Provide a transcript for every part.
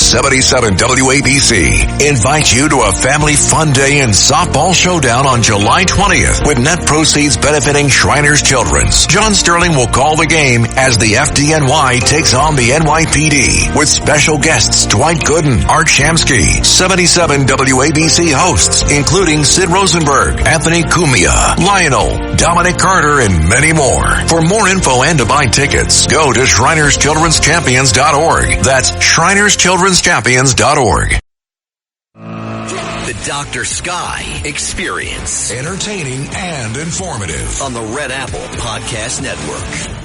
77 WABC invites you to a family fun day and softball showdown on July 20th with net proceeds benefiting Shriners Children's. John Sterling will call the game as the FDNY takes on the NYPD with special guests Dwight Gooden, Art Shamsky, 77 WABC hosts including Sid Rosenberg, Anthony Cumia, Lionel, Dominic Carter, and many more. For more info and to buy tickets, go to ShrinersChildren'sChampions.org. That's ShrinersChildren'sChampions.org. The Dr. Sky Experience. Entertaining and informative. On the Red Apple Podcast Network.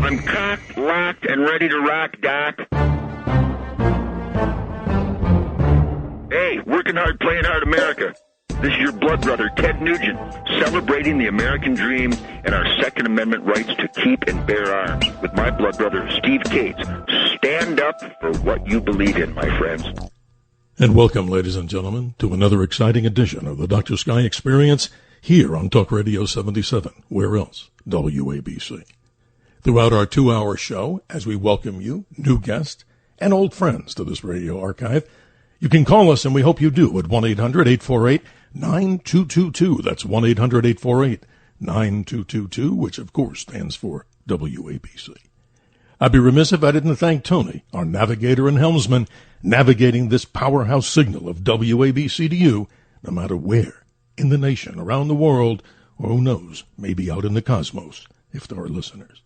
I'm cocked, locked, and ready to rock, Doc. Hey, working hard, playing hard America. This is your blood brother, Ted Nugent, celebrating the American dream and our Second Amendment rights to keep and bear arms. With my blood brother, Steve Cates. Stand up for what you believe in, my friends. And welcome, ladies and gentlemen, to another exciting edition of the Dr. Sky Experience here on Talk Radio 77. Where else? WABC. Throughout our 2-hour show, as we welcome you, new guests, and old friends to this radio archive, you can call us, and we hope you do, at 1-800-848-9222. That's 1-800-848-9222, which, of course, stands for WABC. I'd be remiss if I didn't thank Tony, our navigator and helmsman, navigating this powerhouse signal of WABC to you, no matter where, in the nation, around the world, or who knows, maybe out in the cosmos, if there are listeners.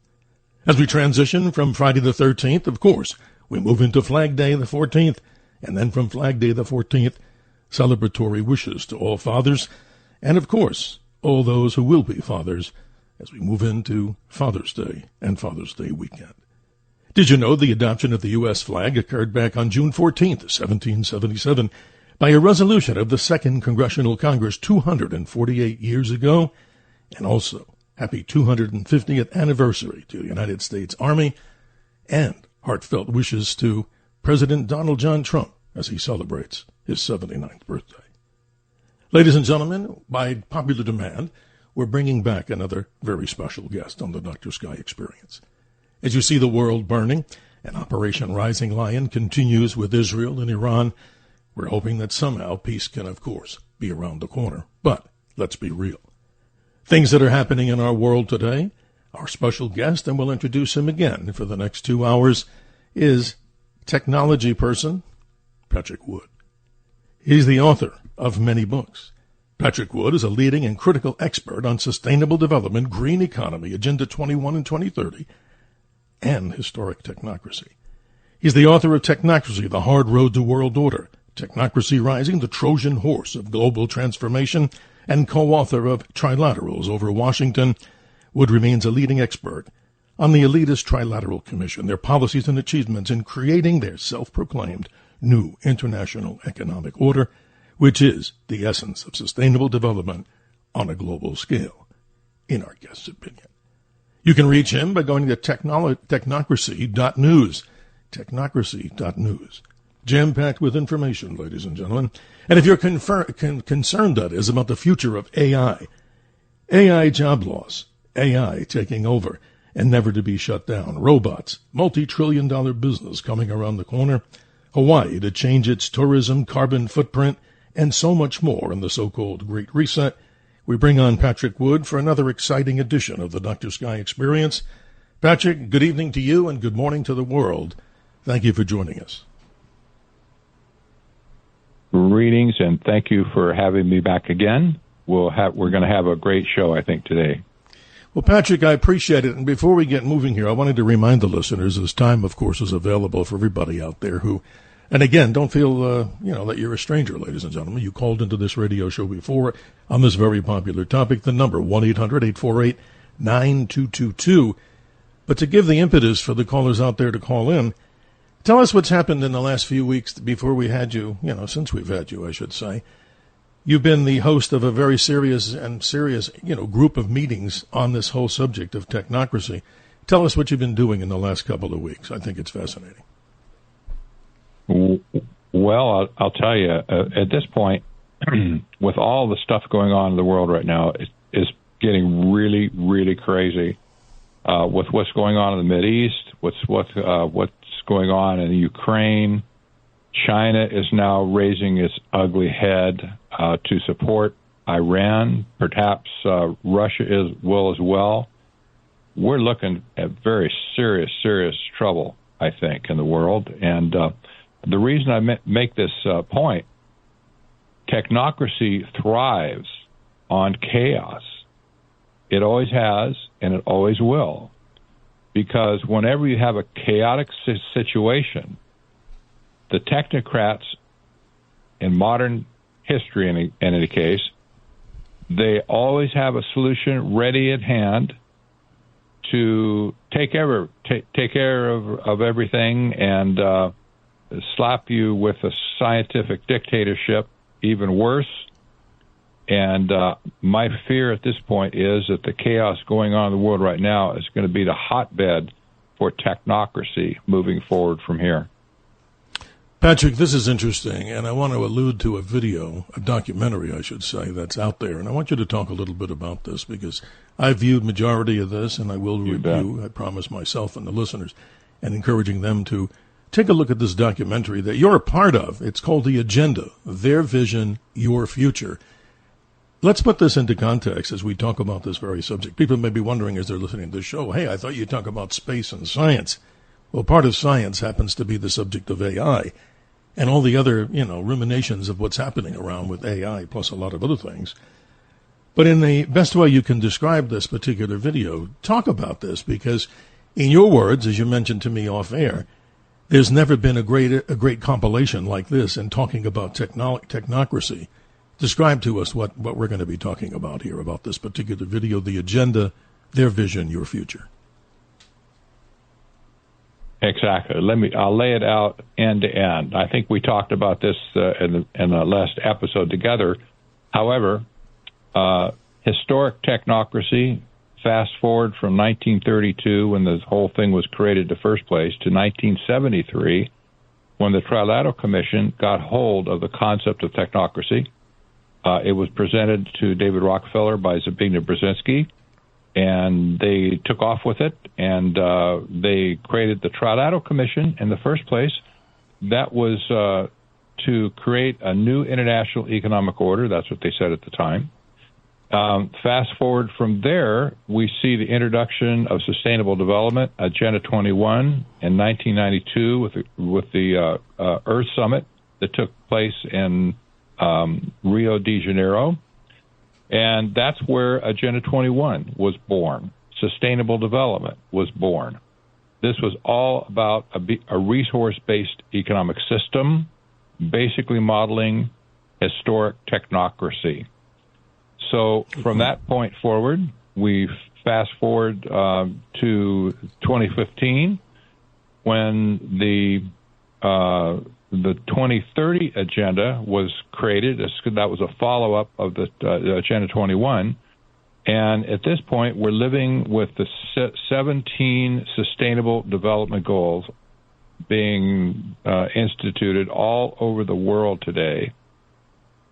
As we transition from Friday the 13th, of course, we move into Flag Day the 14th, and then from Flag Day the 14th, celebratory wishes to all fathers, and of course, all those who will be fathers, as we move into Father's Day and Father's Day weekend. Did you know the adoption of the U.S. flag occurred back on June 14th, 1777, by a resolution of the Second Congressional Congress 248 years ago? And also, happy 250th anniversary to the United States Army, and heartfelt wishes to President Donald John Trump as he celebrates his 79th birthday. Ladies and gentlemen, by popular demand, we're bringing back another very special guest on the Dr. Sky Experience. As you see the world burning, and Operation Rising Lion continues with Israel and Iran, we're hoping that somehow peace can, of course, be around the corner. But let's be real. Things that are happening in our world today, our special guest, and we'll introduce him again for the next 2 hours, is technology person, Patrick Wood. He's the author of many books. Patrick Wood is a leading and critical expert on sustainable development, green economy, Agenda 21 and 2030, and historic technocracy. He's the author of Technocracy, The Hard Road to World Order, Technocracy Rising, The Trojan Horse of Global Transformation, and co-author of Trilaterals over Washington. Wood remains a leading expert on the elitist Trilateral Commission, their policies and achievements in creating their self-proclaimed new international economic order, which is the essence of sustainable development on a global scale, in our guest's opinion. You can reach him by going to technocracy.news, technocracy.news. Jam-packed with information, ladies and gentlemen. And if you're concerned, that is, about the future of AI job loss, AI taking over, and never to be shut down. Robots, multi-trillion-dollar business coming around the corner. Hawaii to change its tourism, carbon footprint, and so much more in the so-called Great Reset. We bring on Patrick Wood for another exciting edition of the Dr. Sky Experience. Patrick, good evening to you and good morning to the world. Thank you for joining us. Greetings, and thank you for having me back again. We're going to have a great show, I think, today. Well, Patrick, I appreciate it. And before we get moving here, I wanted to remind the listeners this time, of course, is available for everybody out there who, and again, don't feel, that you're a stranger, ladies and gentlemen. You called into this radio show before on this very popular topic. The number, 1-800-848-9222. But to give the impetus for the callers out there to call in, tell us what's happened in the last few weeks before we had you, since we've had you, I should say. You've been the host of a very serious group of meetings on this whole subject of technocracy. Tell us what you've been doing in the last couple of weeks. I think it's fascinating. Well, I'll tell you, at this point, with all the stuff going on in the world right now, it's getting really, really crazy. with what's going on in the Mideast, what's going on in Ukraine. China is now raising its ugly head to support Iran. Perhaps Russia will as well. We're looking at very serious trouble, I think, in the world. And the reason I make this point, technocracy thrives on chaos. It always has, and it always will. Because whenever you have a chaotic situation, the technocrats in modern history, in any case, they always have a solution ready at hand to take care of everything and slap you with a scientific dictatorship, even worse. And my fear at this point is that the chaos going on in the world right now is going to be the hotbed for technocracy moving forward from here. Patrick, this is interesting, and I want to allude to a documentary, I should say, that's out there. And I want you to talk a little bit about this because I viewed majority of this, and I will review, I promise myself and the listeners, and encouraging them to take a look at this documentary that you're a part of. It's called The Agenda, Their Vision, Your Future. Let's put this into context as we talk about this very subject. People may be wondering as they're listening to this show, hey, I thought you'd talk about space and science. Well, part of science happens to be the subject of AI and all the other, ruminations of what's happening around with AI, plus a lot of other things. But in the best way you can describe this particular video, talk about this because, in your words, as you mentioned to me off air, there's never been a great compilation like this in talking about technocracy. Describe to us what we're going to be talking about here, about this particular video, The Agenda, Their Vision, Your Future. Exactly. I'll lay it out end to end. I think we talked about this in the last episode together. However, historic technocracy, fast forward from 1932 when the whole thing was created in the first place to 1973 when the Trilateral Commission got hold of the concept of technocracy. It was presented to David Rockefeller by Zbigniew Brzezinski, and they took off with it, and they created the Trilateral Commission in the first place. That was to create a new international economic order. That's what they said at the time. Fast forward from there, we see the introduction of sustainable development, Agenda 21, in 1992 with the Earth Summit that took place in Rio de Janeiro. And that's where Agenda 21 was born. Sustainable development was born. This was all about a resource-based economic system, basically modeling historic technocracy. So from that point forward, we fast forward to 2015 when the 2030 agenda was created. That was a follow-up of the Agenda 21. And at this point, we're living with the 17 Sustainable Development Goals being instituted all over the world today.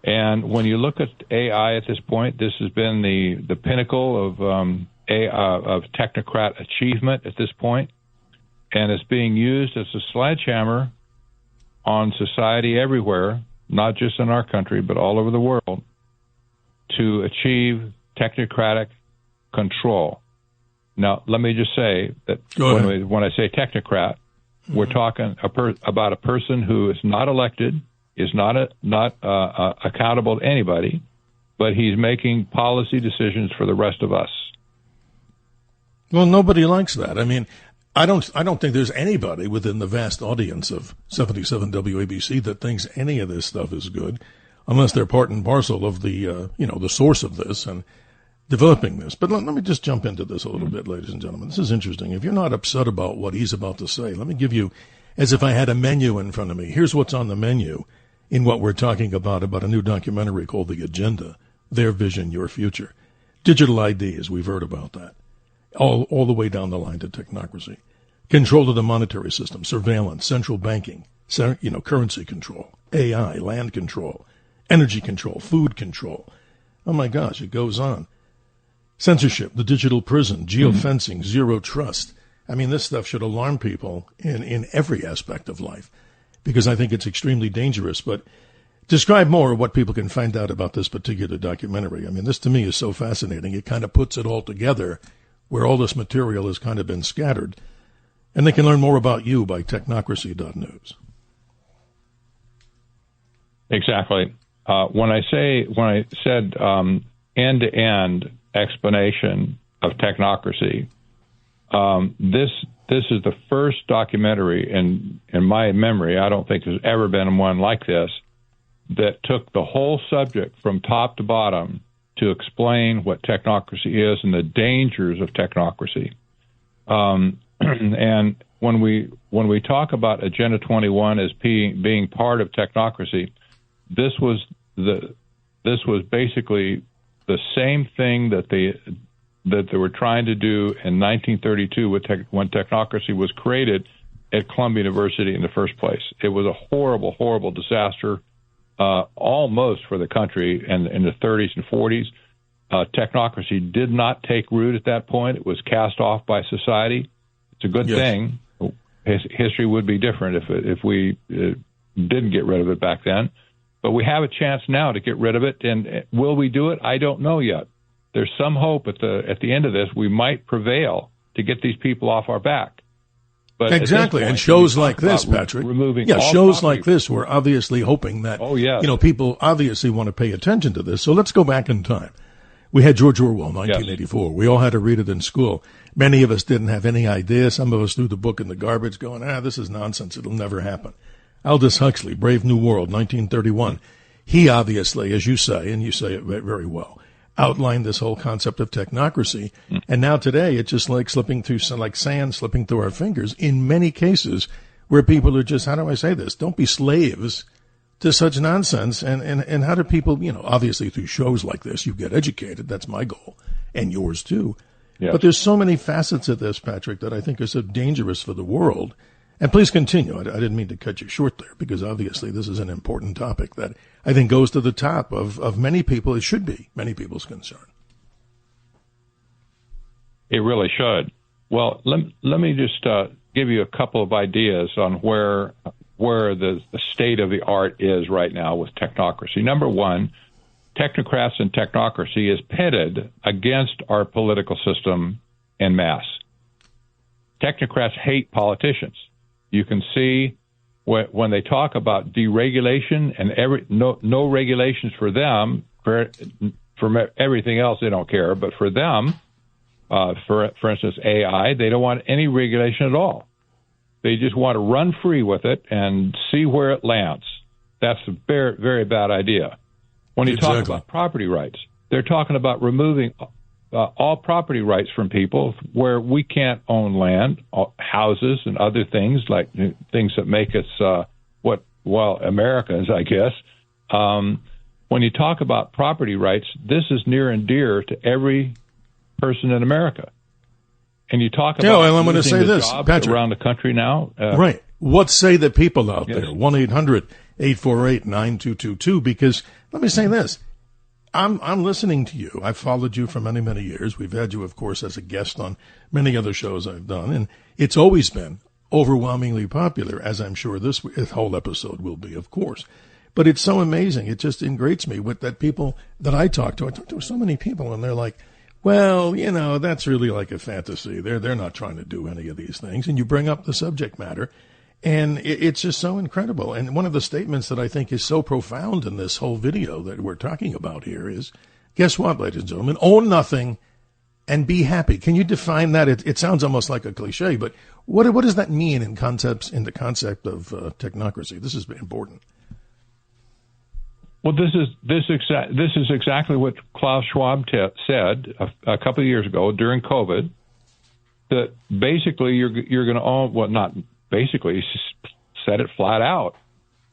And when you look at AI at this point, this has been the pinnacle of technocrat achievement at this point, and it's being used as a sledgehammer on society everywhere, not just in our country, but all over the world, to achieve technocratic control. Now, let me just say that when I say technocrat, we're talking about a person who is not elected, is not accountable to anybody, but he's making policy decisions for the rest of us. Well, nobody likes that. I mean, I don't think there's anybody within the vast audience of 77 WABC that thinks any of this stuff is good, unless they're part and parcel of the the source of this and developing this. But let me just jump into this a little bit, ladies and gentlemen. This is interesting. If you're not upset about what he's about to say, let me give you, as if I had a menu in front of me. Here's what's on the menu in what we're talking about a new documentary called The Agenda, Their Vision, Your Future. Digital ID, as we've heard about that. All the way down the line to technocracy. Control of the monetary system, surveillance, central banking, currency control, AI, land control, energy control, food control. Oh my gosh, it goes on. censorship, the digital prison, geofencing, zero trust. I mean, this stuff should alarm people in every aspect of life, because I think it's extremely dangerous. But describe more of what people can find out about this particular documentary. I mean, this to me is so fascinating. It kind of puts it all together where all this material has kind of been scattered. And they can learn more about you by technocracy.news. Exactly. When I said end-to-end explanation of technocracy, this is the first documentary in my memory, I don't think there's ever been one like this, that took the whole subject from top to bottom to explain what technocracy is and the dangers of technocracy. And when we talk about Agenda 21 as being part of technocracy, this was basically the same thing that they were trying to do in 1932 when technocracy was created at Columbia University in the first place. It was a horrible, horrible disaster, almost for the country in the 30s and 40s. Technocracy did not take root at that point. It was cast off by society. It's a good thing. History would be different if we didn't get rid of it back then. But we have a chance now to get rid of it. And will we do it? I don't know yet. There's some hope at the end of this. We might prevail to get these people off our back. But exactly. And shows like this, Patrick. Shows like this, we're obviously hoping that, people obviously want to pay attention to this. So let's go back in time. We had George Orwell, 1984. Yes. We all had to read it in school. Many of us didn't have any idea. Some of us threw the book in the garbage going, this is nonsense. It'll never happen. Aldous Huxley, Brave New World, 1931. He obviously, as you say, and you say it very well, outlined this whole concept of technocracy. And now today, it's just like like sand slipping through our fingers in many cases where people are just, how do I say this? Don't be slaves to such nonsense. And how do people, obviously through shows like this, you get educated. That's my goal and yours too. Yes. But there's so many facets of this, Patrick, that I think are so dangerous for the world. And please continue. I didn't mean to cut you short there, because obviously this is an important topic that I think goes to the top of many people. It should be many people's concern. It really should. Well, let me just give you a couple of ideas on where the state of the art is right now with technocracy. Number one, technocrats and technocracy is pitted against our political system en masse. Technocrats hate politicians. You can see when they talk about deregulation and no regulations for them, for everything else they don't care, but for them, for instance, AI, they don't want any regulation at all. They just want to run free with it and see where it lands. That's a very, very bad idea. When you talk about property rights, they're talking about removing all property rights from people where we can't own land, houses, and other things, like things that make us, Americans, I guess. When you talk about property rights, this is near and dear to every person in America. And you talk about I'm going to say this, jobs Patrick, around the country now. Right. What say the people out there? 1-800-848-9222. Because let me say this. I'm listening to you. I've followed you for many, many years. We've had you, of course, as a guest on many other shows I've done. And it's always been overwhelmingly popular, as I'm sure this whole episode will be, of course. But it's so amazing. It just ingrates me with that people that I talk to. I talk to so many people, and they're like, well, that's really like a fantasy. They're not trying to do any of these things. And you bring up the subject matter, and it's just so incredible. And one of the statements that I think is so profound in this whole video that we're talking about here is, guess what, ladies and gentlemen? Own nothing and be happy. Can you define that? It sounds almost like a cliche, but what does that mean in the concept of technocracy? This is important. Well, this is exactly what Klaus Schwab said a couple of years ago during COVID. That basically you're going to own, well, not basically, he said it flat out.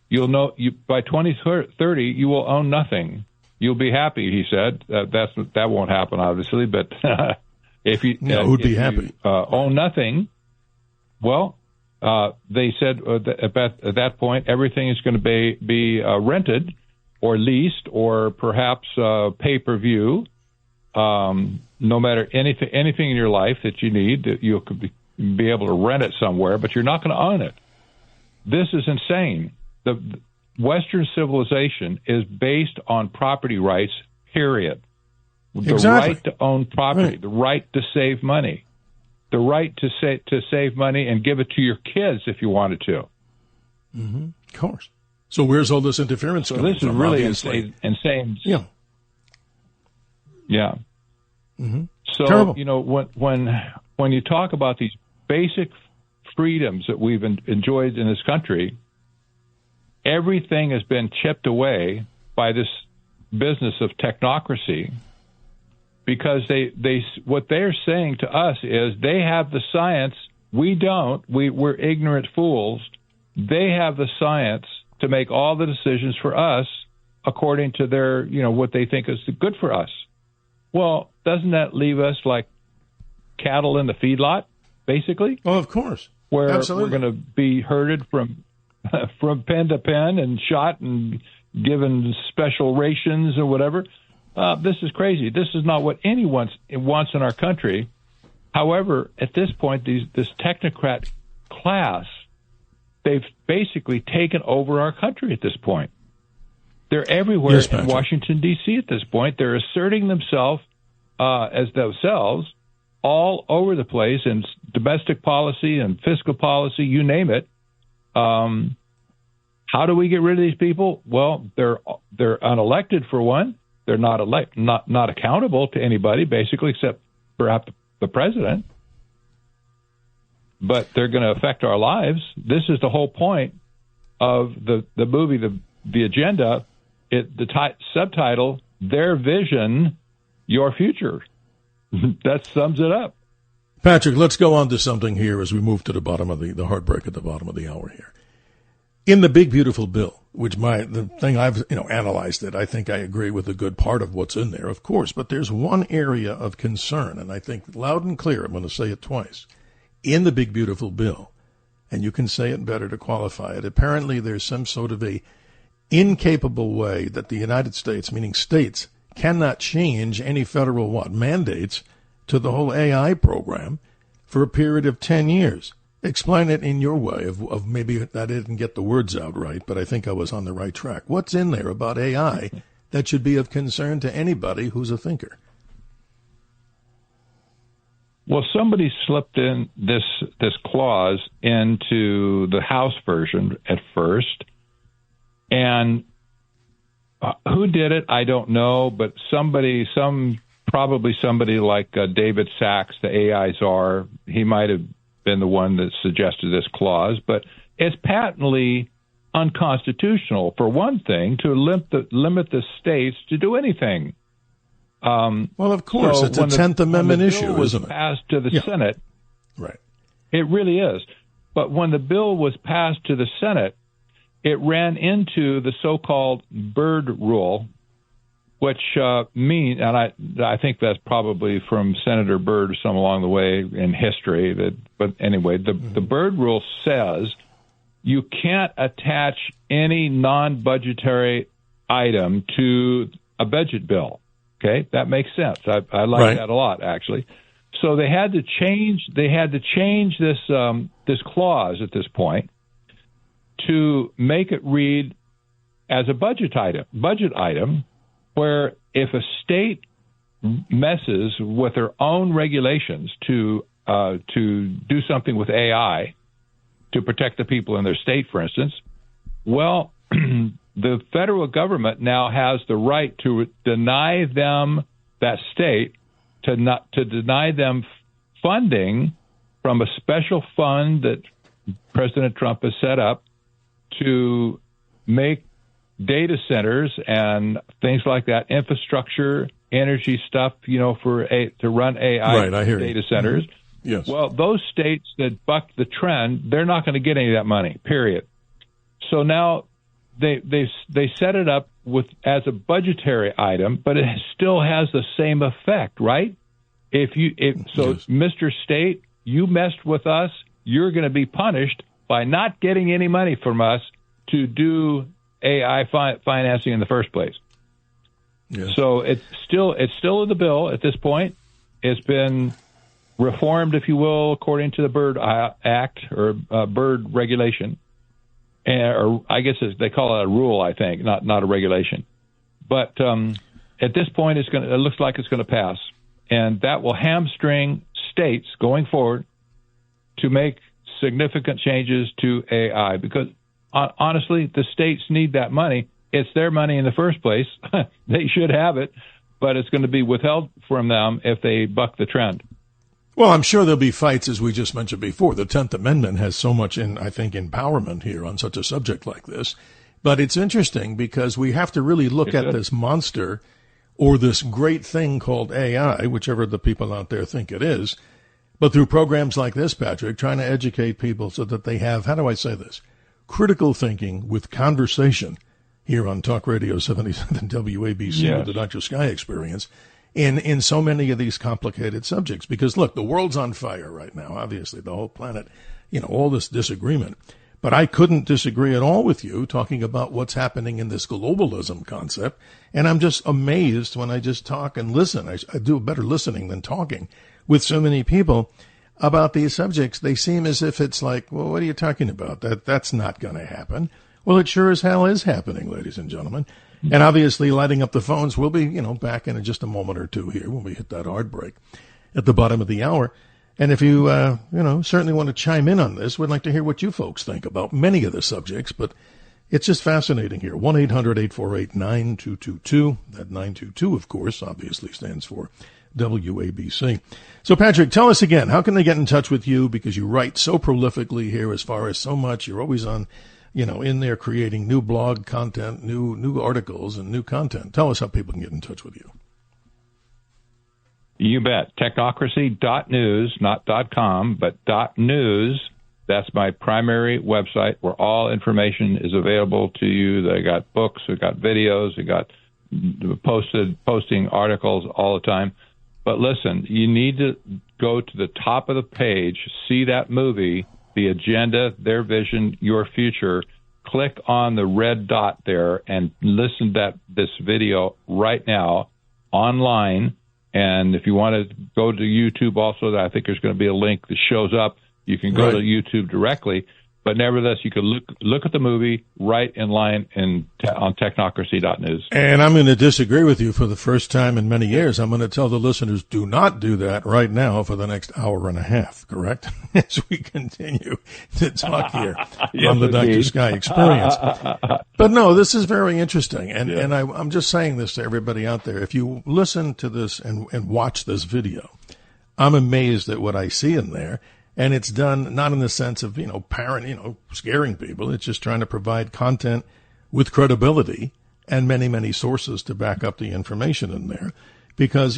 You'll know by 2030 you will own nothing. You'll be happy, he said. That won't happen, obviously, but if you who'd be happy? Own nothing, well, they said at that point everything is going to be rented or leased or perhaps pay-per-view. no matter anything in your life that you need, that you could be able to rent it somewhere, but you're not going to own it. This is insane. The Western civilization is based on property rights, period. The right to own property, the right to save money, the right to save money and give it to your kids if you wanted to. Mm-hmm. Of course. So where's all this interference coming from? This is really insane. Yeah. Yeah. Mm-hmm. So, terrible. When you talk about these basic freedoms that we've enjoyed in this country, everything has been chipped away by this business of technocracy, because what they're saying to us is they have the science, we don't. We're ignorant fools. They have the science to make all the decisions for us according to their, what they think is good for us. Well, doesn't that leave us like cattle in the feedlot, basically? Oh, of course. Where Absolutely. we're going to be herded from pen to pen and shot and given special rations or whatever. This is crazy. This is not what anyone wants in our country. However, at this point, this technocrat class, they've basically taken over our country at this point. They're everywhere in Washington, D.C. at this point. They're asserting themselves as themselves all over the place in domestic policy and fiscal policy, you name it. How do we get rid of these people? Well, they're unelected for one. They're not accountable to anybody, basically, except perhaps the president. But they're going to affect our lives. This is the whole point of the movie, the agenda. The subtitle, Their Vision, Your Future. That sums it up. Patrick, let's go on to something here as we move to the bottom of the heartbreak at the bottom of the hour here. In the big, beautiful bill, which the thing I've analyzed it, I think I agree with a good part of what's in there, of course, but there's one area of concern, and I think loud and clear, I'm going to say it twice. In the big, beautiful bill, and you can say it better to qualify it, apparently there's some sort of a incapable way that the United States, meaning states, cannot change any federal mandates to the whole AI program for a period of 10 years. Explain it in your way of maybe I didn't get the words out right, but I think I was on the right track. What's in there about AI that should be of concern to anybody who's a thinker? Well, somebody slipped in this clause into the House version at first, and who did it? I don't know, but probably somebody like David Sachs, the AI czar. He might have been the one that suggested this clause, but it's patently unconstitutional, for one thing, to limit the states to do anything. Well, of course, it's a 10th Amendment issue, isn't it? Passed to the Senate. Right. It really is. But when the bill was passed to the Senate, it ran into the so-called Byrd Rule, which means, and I think that's probably from Senator Byrd some along the way in history. But anyway, the Byrd Rule says you can't attach any non-budgetary item to a budget bill. Okay, that makes sense. I like that a lot, actually. So they had to change. This clause at this point to make it read as a budget item, where if a state messes with their own regulations to do something with AI to protect the people in their state, for instance, well, the federal government now has the right to deny them, that state, to deny them funding from a special fund that President Trump has set up to make data centers and things like that, infrastructure, energy stuff, to run AI data centers. Mm-hmm. Yes. Well, those states that buck the trend, they're not going to get any of that money, period. So now they set it up as a budgetary item, but it still has the same effect, right? Yes. Mr. State, you messed with us, you're going to be punished by not getting any money from us to do AI financing in the first place. Yes. So it's still in the bill at this point. It's been reformed, if you will, according to the Bird Act or bird regulation, or I guess they call it a rule. I think not a regulation. But at this point, it looks like it's going to pass, and that will hamstring states going forward to make significant changes to AI, because honestly, the states need that money. It's their money in the first place. They should have it, but it's going to be withheld from them if they buck the trend. Well, I'm sure there'll be fights, as we just mentioned before. The 10th Amendment has so much, empowerment here on such a subject like this. But it's interesting because we have to really look at this monster or this great thing called AI, whichever the people out there think it is, but through programs like this, Patrick, trying to educate people so that they have, how do I say this, critical thinking with conversation here on Talk Radio 77 WABC with the Dr. Sky Experience in so many of these complicated subjects. Because, look, the world's on fire right now, obviously, the whole planet, all this disagreement. But I couldn't disagree at all with you talking about what's happening in this globalism concept. And I'm just amazed when I just talk and listen. I do better listening than talking with so many people about these subjects. They seem as if it's like, well, what are you talking about? That's not going to happen. Well, it sure as hell is happening, ladies and gentlemen. And obviously lighting up the phones. We'll be, back in just a moment or two here when we hit that hard break at the bottom of the hour. And if you, certainly want to chime in on this, we'd like to hear what you folks think about many of the subjects, but it's just fascinating here. 1-800-848-9222. That 922, of course, obviously stands for WABC. So, Patrick, tell us again, how can they get in touch with you? Because you write so prolifically here as far as so much. You're always on, in there creating new blog content, new articles and new content. Tell us how people can get in touch with you. You bet. Technocracy.news, not .com, but .news. That's my primary website where all information is available to you. They got books, they got videos, they got posting articles all the time. But listen, you need to go to the top of the page, see that movie, the agenda, their vision, your future. Click on the red dot there and listen to this video right now online. And if you want to go to YouTube also, I think there's going to be a link that shows up. You can go to YouTube directly. But nevertheless, you can look at the movie right in line on technocracy.news. And I'm going to disagree with you for the first time in many years. I'm going to tell the listeners, do not do that right now for the next hour and a half, correct? As we continue to talk here on the Dr. Sky Experience. But no, this is very interesting. And I'm just saying this to everybody out there. If you listen to this and watch this video, I'm amazed at what I see in there. And it's done not in the sense of, scaring people. It's just trying to provide content with credibility and many, many sources to back up the information in there. Because,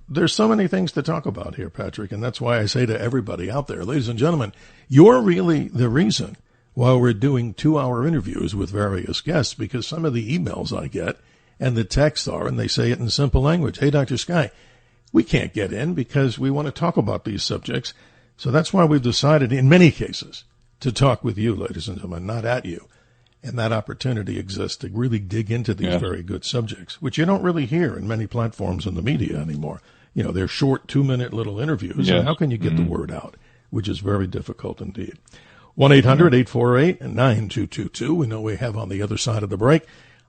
there's so many things to talk about here, Patrick. And that's why I say to everybody out there, ladies and gentlemen, you're really the reason why we're doing 2-hour interviews with various guests, because some of the emails I get and the texts and they say it in simple language. Hey, Dr. Sky, we can't get in because we want to talk about these subjects. So that's why we've decided in many cases to talk with you, ladies and gentlemen, not at you. And that opportunity exists to really dig into these very good subjects, which you don't really hear in many platforms in the media anymore. They're short 2-minute little interviews. And how can you get the word out, which is very difficult indeed. 1-800-848-9222. We know we have on the other side of the break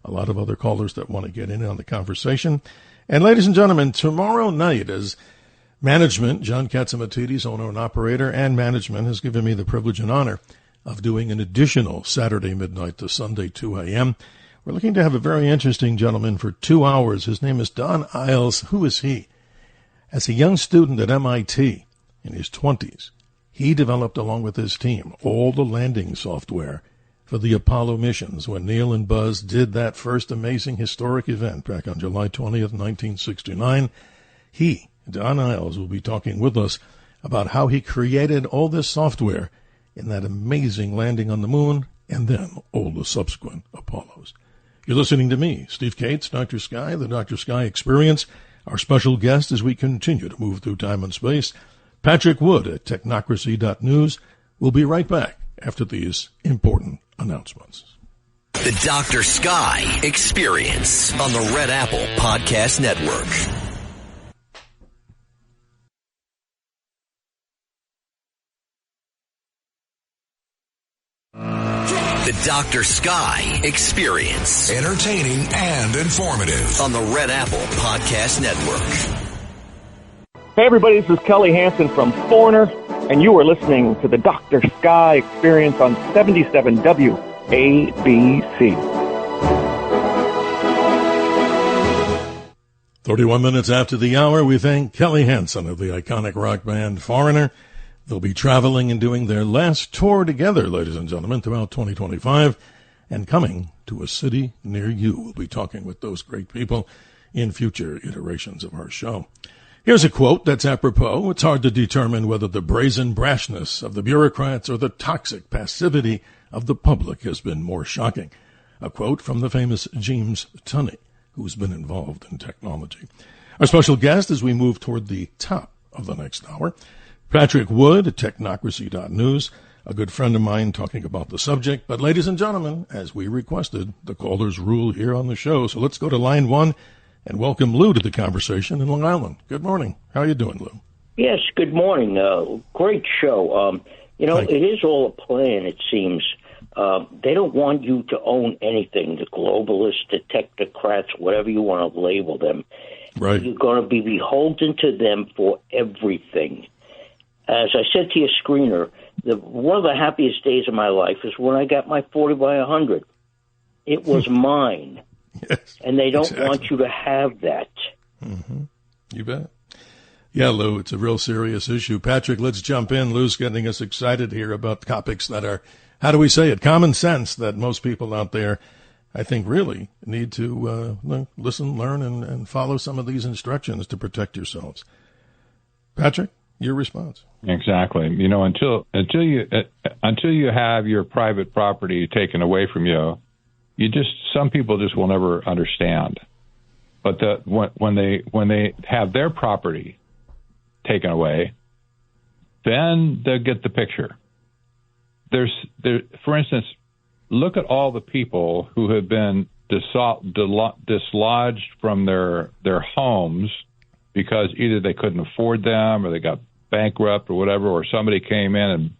a lot of other callers that want to get in on the conversation. And ladies and gentlemen, tomorrow night is management, John Katsimatidis, owner and operator, and management has given me the privilege and honor of doing an additional Saturday midnight to Sunday 2 a.m. We're looking to have a very interesting gentleman for 2 hours. His name is Don Iles. Who is he? As a young student at MIT in his 20s, he developed, along with his team, all the landing software for the Apollo missions when Neil and Buzz did that first amazing historic event back on July 20th, 1969. Don Iles, will be talking with us about how he created all this software in that amazing landing on the moon and then all the subsequent Apollos. You're listening to me, Steve Cates, Dr. Sky, the Dr. Sky Experience. Our special guest as we continue to move through time and space, Patrick Wood at technocracy.news. We'll be right back after these important announcements. The Dr. Sky Experience on the Red Apple Podcast Network. The Dr. Sky Experience. Entertaining and informative. On the Red Apple Podcast Network. Hey everybody, this is Kelly Hansen from Foreigner, and you are listening to the Dr. Sky Experience on 77 WABC. 31 minutes after the hour, we thank Kelly Hansen of the iconic rock band Foreigner. They'll be traveling and doing their last tour together, ladies and gentlemen, throughout 2025 and coming to a city near you. We'll be talking with those great people in future iterations of our show. Here's a quote that's apropos. It's hard to determine whether the brazen brashness of the bureaucrats or the toxic passivity of the public has been more shocking. A quote from the famous James Tunney, who's been involved in technology. Our special guest as we move toward the top of the next hour, Patrick Wood at technocracy.news, a good friend of mine talking about the subject. But ladies and gentlemen, as we requested, the callers rule here on the show. So let's go to line one and welcome Lou to the conversation in Long Island. Good morning. How are you doing, Lou? Yes, good morning. Great show. It is all a plan, it seems. They don't want you to own anything, the globalists, the technocrats, whatever you want to label them. Right. You're going to be beholden to them for everything. As I said to your screener, one of the happiest days of my life is when I got my 40 by 100. It was mine. Yes, and they don't exactly. want you to have that. Mm-hmm. You bet. Yeah, Lou, it's a real serious issue. Patrick, let's jump in. Lou's getting us excited here about topics that are, how do we say it, common sense that most people out there, I think, really need to listen, learn, and follow some of these instructions to protect yourselves. Patrick, your response. Exactly. Until you have your private property taken away from you, some people just will never understand. But when they have their property taken away, then they'll get the picture. For instance, look at all the people who have been dislodged from their homes because either they couldn't afford them or they got bankrupt or whatever, or somebody came in and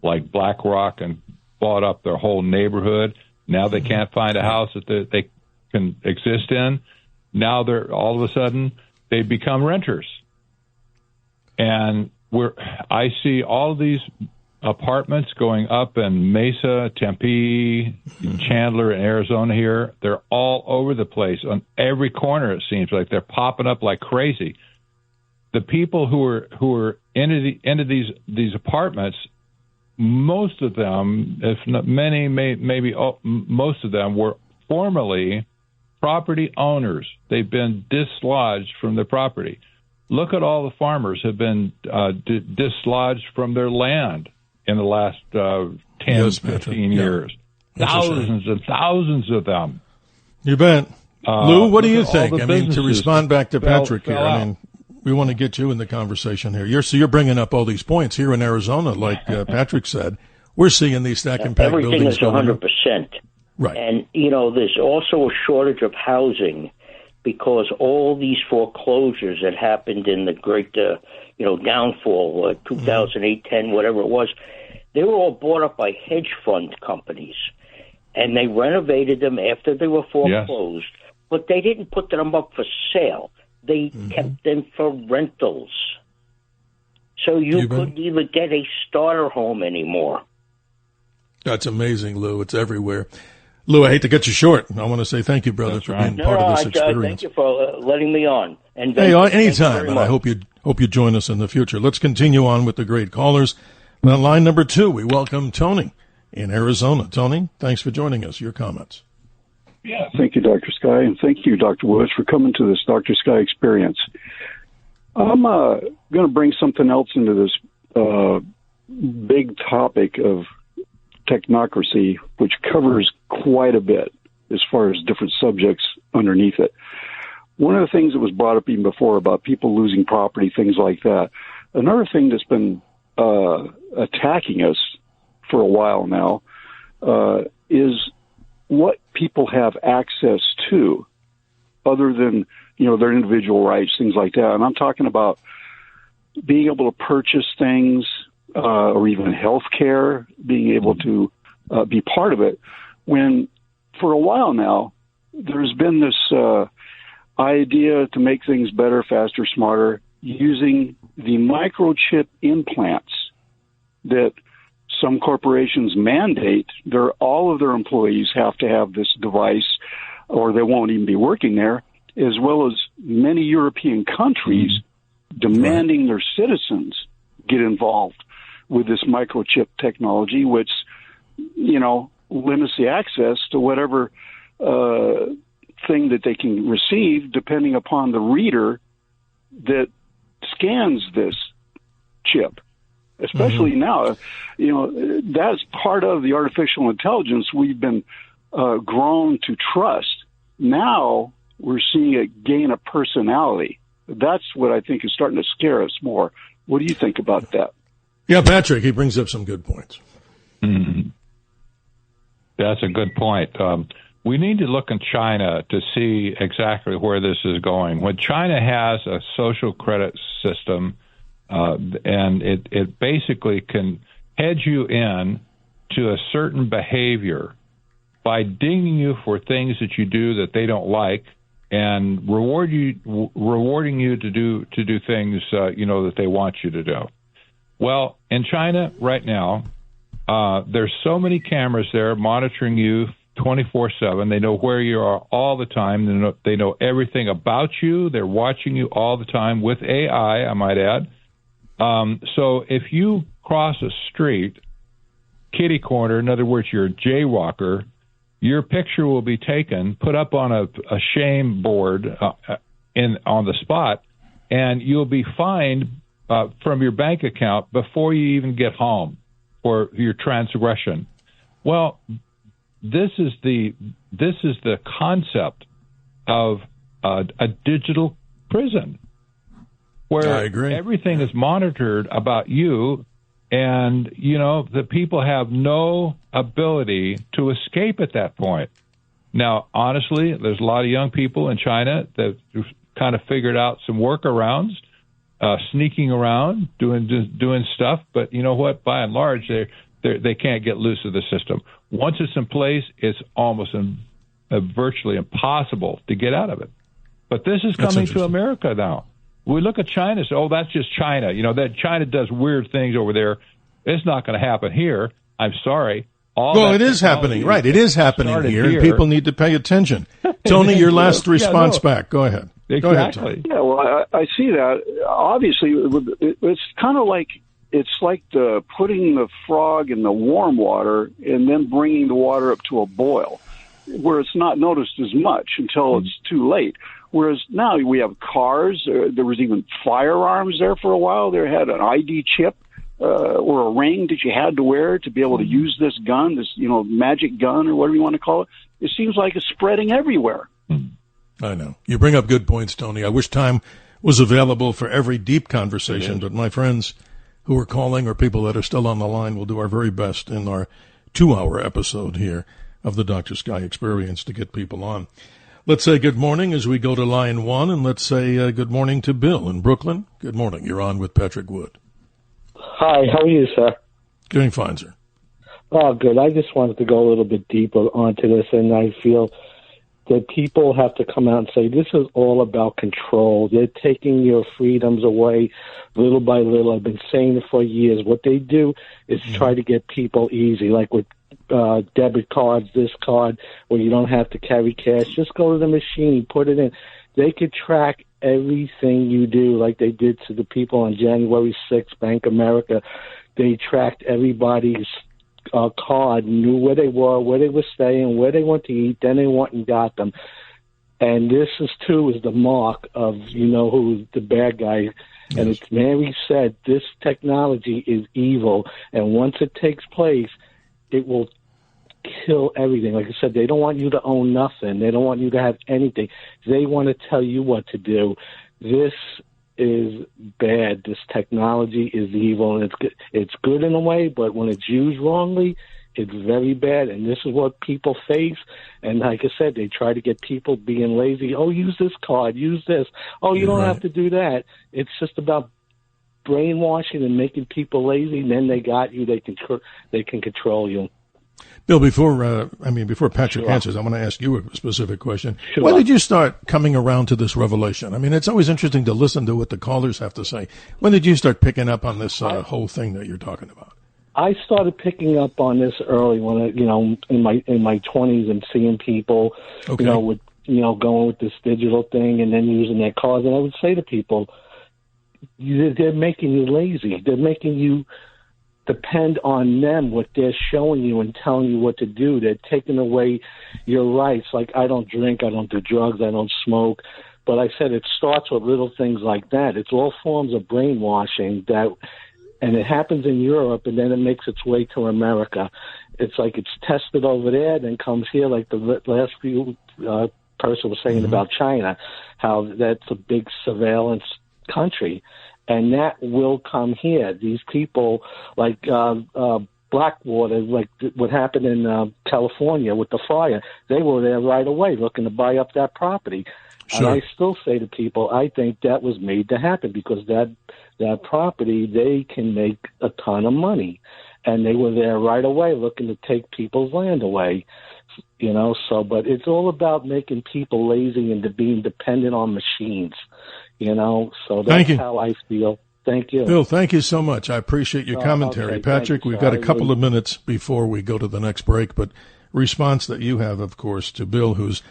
like BlackRock and bought up their whole neighborhood. Now they can't find a house that they can exist in. Now all of a sudden they become renters. And I see all of these apartments going up in Mesa, Tempe, Chandler, and Arizona here. They're all over the place. On every corner, it seems like they're popping up like crazy. The people who are into these apartments, most of them, if not many, maybe most of them, were formerly property owners. They've been dislodged from their property. Look at all the farmers have been dislodged from their land in the last 10, 15 years. Thousands and thousands of them. You bet. Lou, what do you think? To respond back to Patrick fell here, we want to get you in the conversation here. You're bringing up all these points here in Arizona, like Patrick said. We're seeing these stack and pack everything buildings is 100%. Right. And, there's also a shortage of housing because all these foreclosures that happened in the great, downfall, 2008, 10, whatever it was, they were all bought up by hedge fund companies. And they renovated them after they were foreclosed, but they didn't put them up for sale. They kept them for rentals. So you couldn't even get a starter home anymore. That's amazing, Lou. It's everywhere. Lou, I hate to get you short. I want to say thank you, brother, for being part of this experience. Thank you for letting me on. And anytime. And I hope you join us in the future. Let's continue on with the great callers. On line number 2, we welcome Tony in Arizona. Tony, thanks for joining us. Your comments. Yeah, thank you, Dr. Sky, and thank you, Dr. Woods, for coming to this Dr. Sky experience. I'm going to bring something else into this big topic of technocracy, which covers quite a bit as far as different subjects underneath it. One of the things that was brought up even before about people losing property, things like that. Another thing that's been attacking us for a while now is what people have access to other than, their individual rights, things like that. And I'm talking about being able to purchase things, or even health care, being able to be part of it, when for a while now there's been this idea to make things better, faster, smarter, using the microchip implants that some corporations mandate. All of their employees have to have this device or they won't even be working there, as well as many European countries demanding their citizens get involved with this microchip technology, which, limits the access to whatever thing that they can receive depending upon the reader that scans this chip. Especially now, that's part of the artificial intelligence we've been grown to trust. Now we're seeing it gain a personality. That's what I think is starting to scare us more. What do you think about that? Yeah, Patrick, he brings up some good points. Mm-hmm. That's a good point. We need to look in China to see exactly where this is going. When China has a social credit system, and it basically can hedge you in to a certain behavior by dinging you for things that you do that they don't like, and rewarding you to do things that they want you to do. Well, in China right now, there's so many cameras there monitoring you 24/7. They know where you are all the time. They know everything about you. They're watching you all the time with AI, I might add. So if you cross a street, kitty corner, in other words, you're a jaywalker, your picture will be taken, put up on a shame board on the spot, and you'll be fined from your bank account before you even get home for your transgression. Well, this is the concept of a digital prison, where I agree. Everything is monitored about you, and the people have no ability to escape at that point. Now, honestly, there's a lot of young people in China that kind of figured out some workarounds, sneaking around, doing stuff. But you know what? By and large, they can't get loose of the system. Once it's in place, it's almost virtually impossible to get out of it. But this is coming to America now. We look at China and say, oh, that's just China. That China does weird things over there. It's not going to happen here. I'm sorry. It is happening. Right. It is happening here, and people need to pay attention. Tony, your last response back. Go ahead. Exactly. Go ahead, Tony. Yeah, well, I see that. Obviously, it's kind of like putting the frog in the warm water and then bringing the water up to a boil, where it's not noticed as much until it's too late. Whereas now we have cars. There was even firearms there for a while. They had an ID chip or a ring that you had to wear to be able to use this gun, this magic gun or whatever you want to call it. It seems like it's spreading everywhere. I know. You bring up good points, Tony. I wish time was available for every deep conversation, but my friends who are calling or people that are still on the line will do our very best in our 2-hour episode here of the Dr. Sky Experience to get people on. Let's say good morning as we go to line 1, and let's say good morning to Bill in Brooklyn. Good morning. You're on with Patrick Wood. Hi, how are you, sir? Doing fine, sir. Oh, good. I just wanted to go a little bit deeper onto this, and I feel that people have to come out and say this is all about control. They're taking your freedoms away little by little. I've been saying it for years. What they do is try to get people easy, like with debit cards, this card, where you don't have to carry cash. Just go to the machine, put it in. They could track everything you do, like they did to the people on January 6th, Bank America. They tracked everybody's card, knew where they were staying, where they went to eat, then they went and got them. And this is the mark of, who's the bad guy. Yes. And it's Mary said, this technology is evil. And once it takes place, it will kill everything. Like I said, they don't want you to own nothing. They don't want you to have anything. They want to tell you what to do. This is bad. This technology is evil, and it's good in a way, but when it's used wrongly, It's very bad, and this is what people face. And like I said, they try to get people being lazy. Oh, use this card, use this. Oh, you don't have to do that. It's just about brainwashing and making people lazy. And then they got you. They can control you. Bill, before Patrick answers, I want to ask you a specific question. Sure. When did you start coming around to this revelation? I mean, it's always interesting to listen to what the callers have to say. When did you start picking up on this whole thing that you're talking about? I started picking up on this early when in my 20s and seeing people, with going with this digital thing and then using their cards. And I would say to people, they're making you lazy. They're making you depend on them, what they're showing you and telling you what to do. They're taking away your rights. Like, I don't drink, I don't do drugs, I don't smoke. But I said it starts with little things like that. It's all forms of brainwashing and it happens in Europe, and then it makes its way to America. It's like it's tested over there, then comes here, like the last few person was saying about China, how that's a big surveillance country. And that will come here. These people, like Blackwater, like what happened in California with the fire, they were there right away looking to buy up that property. Sure. And I still say to people, I think that was made to happen because that property, they can make a ton of money. And they were there right away looking to take people's land away. But it's all about making people lazy and being dependent on machines. So that's how I feel. Thank you. Bill, thank you so much. I appreciate your commentary. Okay, Patrick, we've got a couple of minutes before we go to the next break, but response that you have, of course, to Bill, who's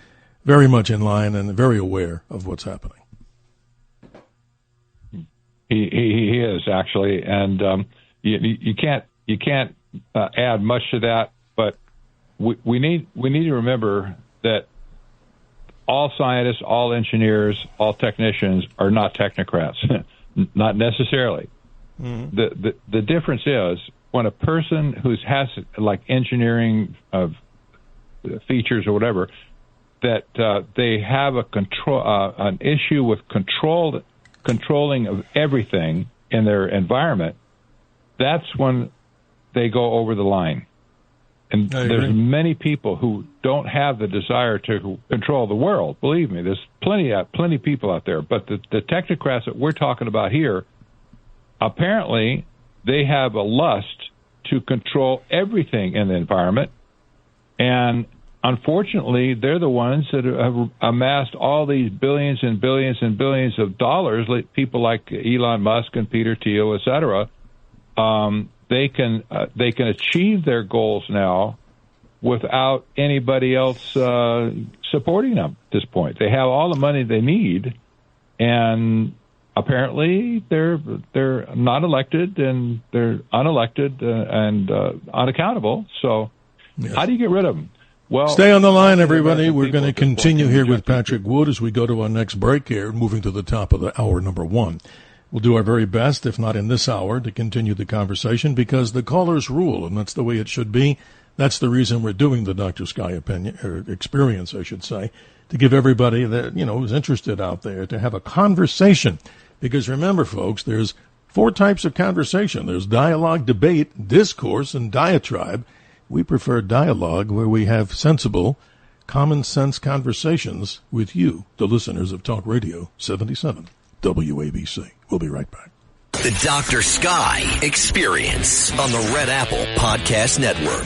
very much in line and very aware of what's happening. He is, actually, and you can't add much to that, but we need to remember that all scientists, all engineers, all technicians are not technocrats, not necessarily. Mm-hmm. The difference is when a person who has like engineering features or whatever, that they have an issue with controlling of everything in their environment. That's when they go over the line. And there's many people who don't have the desire to control the world. Believe me, there's plenty of people out there. But the technocrats that we're talking about here, apparently they have a lust to control everything in the environment. And unfortunately, they're the ones that have amassed all these billions and billions and billions of dollars, like people like Elon Musk and Peter Thiel, et cetera. They can achieve their goals now without anybody else supporting them at this point. They have all the money they need, and apparently they're not elected, and they're unelected and unaccountable. So how do you get rid of them? Well, stay on the line, everybody. We're going to continue here with Patrick Wood as we go to our next break here, moving to the top of the hour number one. We'll do our very best, if not in this hour, to continue the conversation because the callers rule, and that's the way it should be. That's the reason we're doing the Dr. Sky experience, I should say, to give everybody that, who's interested out there to have a conversation. Because remember, folks, there's 4 types of conversation. There's dialogue, debate, discourse, and diatribe. We prefer dialogue where we have sensible, common sense conversations with you, the listeners of Talk Radio 77 WABC. We'll be right back. The Dr. Sky Experience on the Red Apple Podcast Network.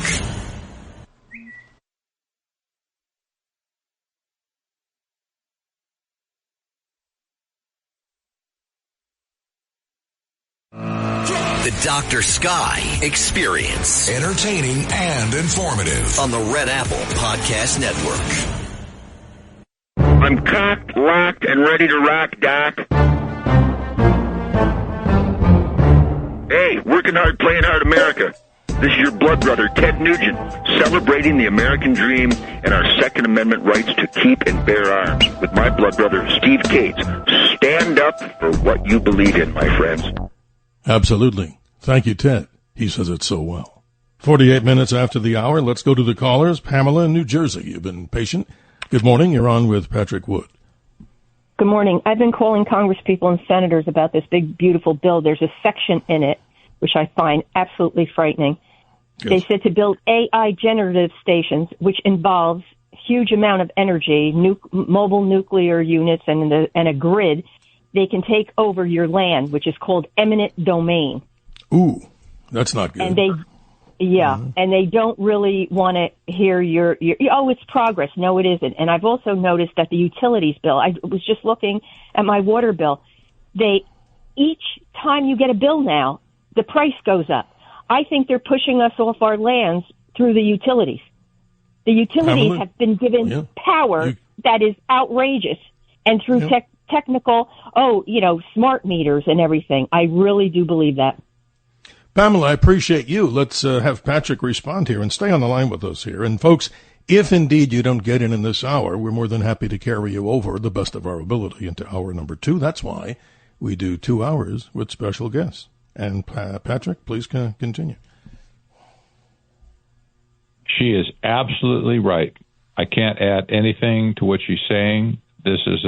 The Dr. Sky Experience. Entertaining and informative. On the Red Apple Podcast Network. I'm cocked, locked, and ready to rock, Doc. Hey, working hard, playing hard America. This is your blood brother, Ted Nugent, celebrating the American dream and our Second Amendment rights to keep and bear arms. With my blood brother, Steve Cates. Stand up for what you believe in, my friends. Absolutely. Thank you, Ted. He says it so well. 48 minutes after the hour, let's go to the callers. Pamela in New Jersey, you've been patient. Good morning. You're on with Patrick Wood. Good morning. I've been calling congresspeople and senators about this big, beautiful bill. There's a section in it which I find absolutely frightening. Yes. They said to build AI generative stations, which involves huge amount of energy, mobile nuclear units, and a grid. They can take over your land, which is called eminent domain. Ooh, that's not good. And and they don't really want to hear your, oh, it's progress. No, it isn't. And I've also noticed that the utilities bill, I was just looking at my water bill. Each time you get a bill now, the price goes up. I think they're pushing us off our lands through the utilities. The utilities have been given power that is outrageous. And through technical, smart meters and everything. I really do believe that. Pamela, I appreciate you. Let's have Patrick respond here and stay on the line with us here. And folks, if indeed you don't get in this hour, we're more than happy to carry you over the best of our ability into hour number 2. That's why we do 2 hours with special guests. And Patrick, please continue. She is absolutely right. I can't add anything to what she's saying. This is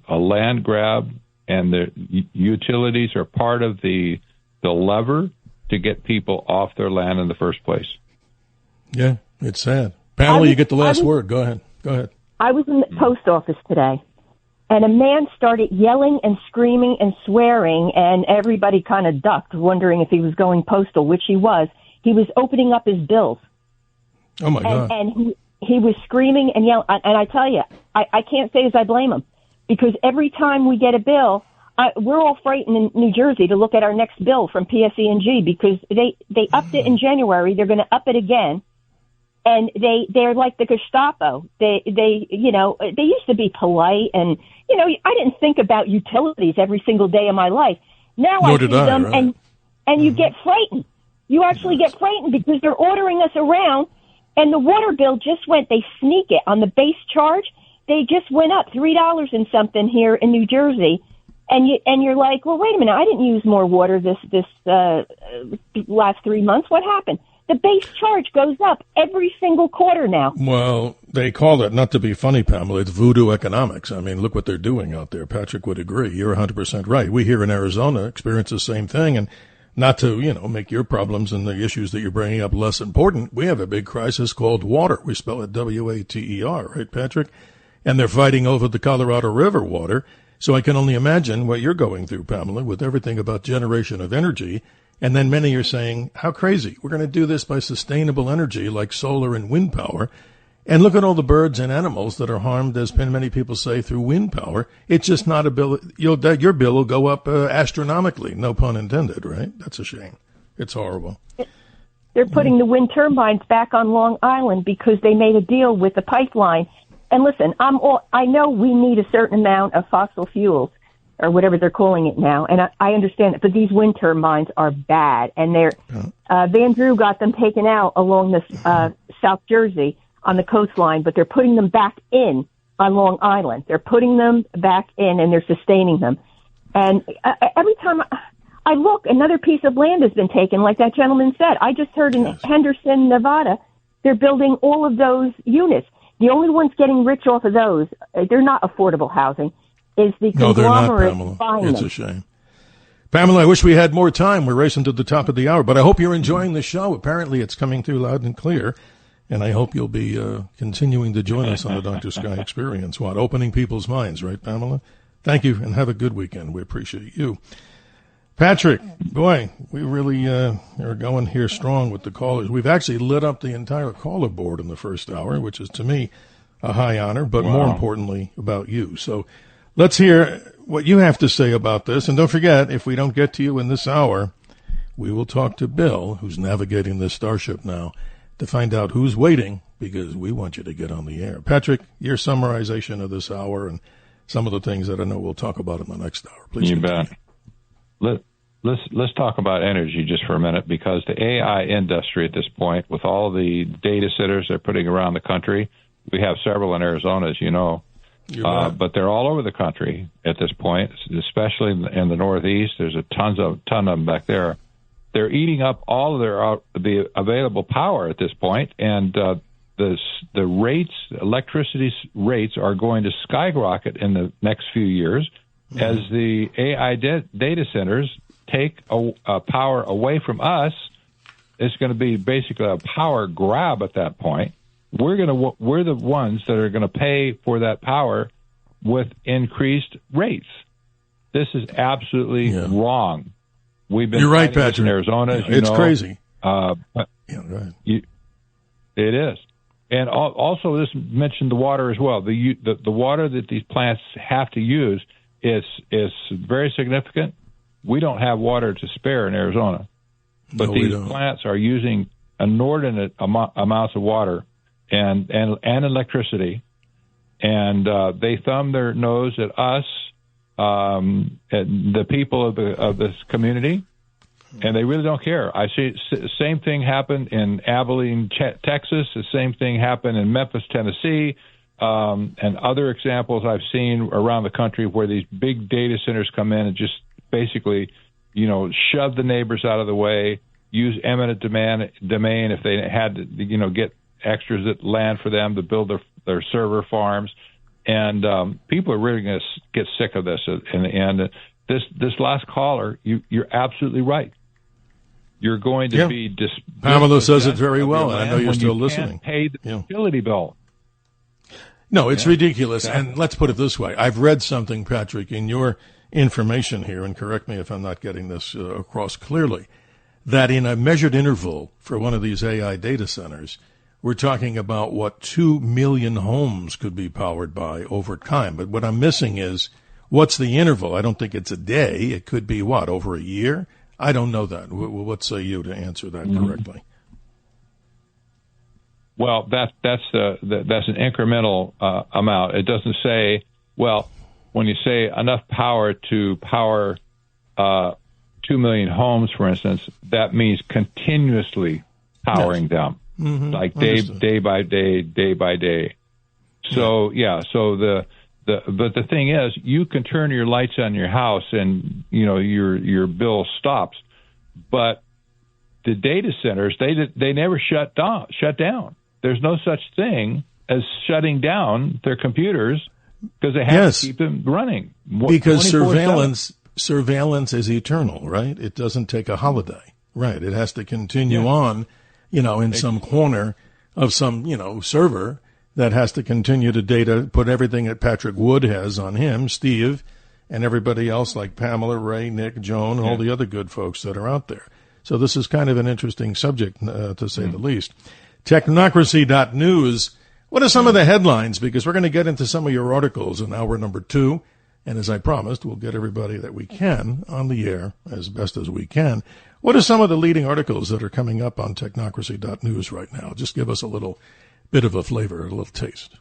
a land grab, and the utilities are part of the lever to get people off their land in the first place. Yeah, it's sad. Pamela, you get the last word. Go ahead. I was in the post office today, and a man started yelling and screaming and swearing, and everybody kind of ducked, wondering if he was going postal, which he was. He was opening up his bills. Oh, my God. And he was screaming and yelling. And I tell you, I can't say as I blame him, because every time we get a bill, we're all frightened in New Jersey to look at our next bill from PSE&G, because they upped it in January. They're going to up it again. And they're like the Gestapo. They used to be polite, and, I didn't think about utilities every single day of my life. Now I see them, right? and you get frightened. You actually get frightened because they're ordering us around, and the water bill just went, they sneak it on the base charge. They just went up $3 and something here in New Jersey. And you're like, well, wait a minute, I didn't use more water this last 3 months. What happened? The base charge goes up every single quarter now. Well, they call it, not to be funny, Pamela, it's voodoo economics. I mean, look what they're doing out there. Patrick would agree. You're 100% right. We here in Arizona experience the same thing. And not to, make your problems and the issues that you're bringing up less important, we have a big crisis called water. We spell it W-A-T-E-R, right, Patrick? And they're fighting over the Colorado River water. So I can only imagine what you're going through, Pamela, with everything about generation of energy. And then many are saying, how crazy. We're going to do this by sustainable energy like solar and wind power. And look at all the birds and animals that are harmed, as many people say, through wind power. It's just not a bill. Your bill will go up astronomically. No pun intended, right? That's a shame. It's horrible. They're putting the wind turbines back on Long Island because they made a deal with the pipeline. And listen, I know we need a certain amount of fossil fuels, or whatever they're calling it now, and I understand it, but these wind turbines are bad, and Van Drew got them taken out along the South Jersey on the coastline, but they're putting them back in on Long Island. They're putting them back in, and they're sustaining them. And every time I look, another piece of land has been taken, like that gentleman said. I just heard in Henderson, Nevada, they're building all of those units. The only ones getting rich off of those, they're not affordable housing, is the conglomerate buying them. It's a shame. Pamela, I wish we had more time. We're racing to the top of the hour, but I hope you're enjoying the show. Apparently it's coming through loud and clear, and I hope you'll be continuing to join us on the Dr. Sky Experience. Opening people's minds, right, Pamela? Thank you, and have a good weekend. We appreciate you. Patrick, boy, we really are going here strong with the callers. We've actually lit up the entire caller board in the first hour, which is, to me, a high honor, but more importantly, about you. So let's hear what you have to say about this. And don't forget, if we don't get to you in this hour, we will talk to Bill, who's navigating this starship now, to find out who's waiting, because we want you to get on the air. Patrick, your summarization of this hour and some of the things that I know we'll talk about in the next hour. Please. You bet. Let's talk about energy just for a minute, because the AI industry at this point, with all the data centers they're putting around the country, we have several in Arizona, as you know, but they're all over the country at this point, especially in the Northeast. There's a ton of them back there. They're eating up all of the available power at this point, and the electricity rates are going to skyrocket in the next few years as the AI data centers take power away from us it's going to be basically a power grab at that point. We're the ones that are going to pay for that power with increased rates. This is absolutely wrong. We've been You're right, Patrick. in Arizona. Yeah, it's crazy. Right. It is. And also, this mentioned the water as well. The water that these plants have to use is very significant. We don't have water to spare in Arizona, but these plants are using inordinate amounts of water and electricity, and they thumb their nose at us, at the people of this community, and they really don't care. I see the same thing happen in Abilene, Texas. The same thing happened in Memphis, Tennessee, and other examples I've seen around the country where these big data centers come in and just basically, shove the neighbors out of the way, use eminent domain if they had to, get extras at land for them to build their server farms. And people are really going to get sick of this in the end. This last caller, you're absolutely right. You're going to be Pamela says it very well, and I know you're still listening. Pay the utility bill. No, it's ridiculous. Exactly. And let's put it this way. I've read something, Patrick, in your information here, and correct me if I'm not getting this across clearly, that in a measured interval for one of these AI data centers, we're talking about 2 million homes could be powered by over time. But what I'm missing is, what's the interval? I don't think it's a day. It could be, over a year? I don't know that. What say you to answer that correctly? Well, that's an incremental amount. It doesn't say, when you say enough power to power 2 million homes, for instance, that means continuously powering them, like day by day. So but the thing is, you can turn your lights on your house and your bill stops, but the data centers they never shut down. There's no such thing as shutting down their computers because they have to keep them running. Because surveillance is eternal, right? It doesn't take a holiday, right? It has to continue on, in some corner of some server. That has to continue to put everything that Patrick Wood has on him, Steve, and everybody else like Pamela, Ray, Nick, Joan, and all the other good folks that are out there. So this is kind of an interesting subject, to say the least. Technocracy.news. What are some of the headlines? Because we're going to get into some of your articles in hour number 2. And as I promised, we'll get everybody that we can on the air as best as we can. What are some of the leading articles that are coming up on Technocracy.news right now? Just give us a little bit of a flavor, a little taste.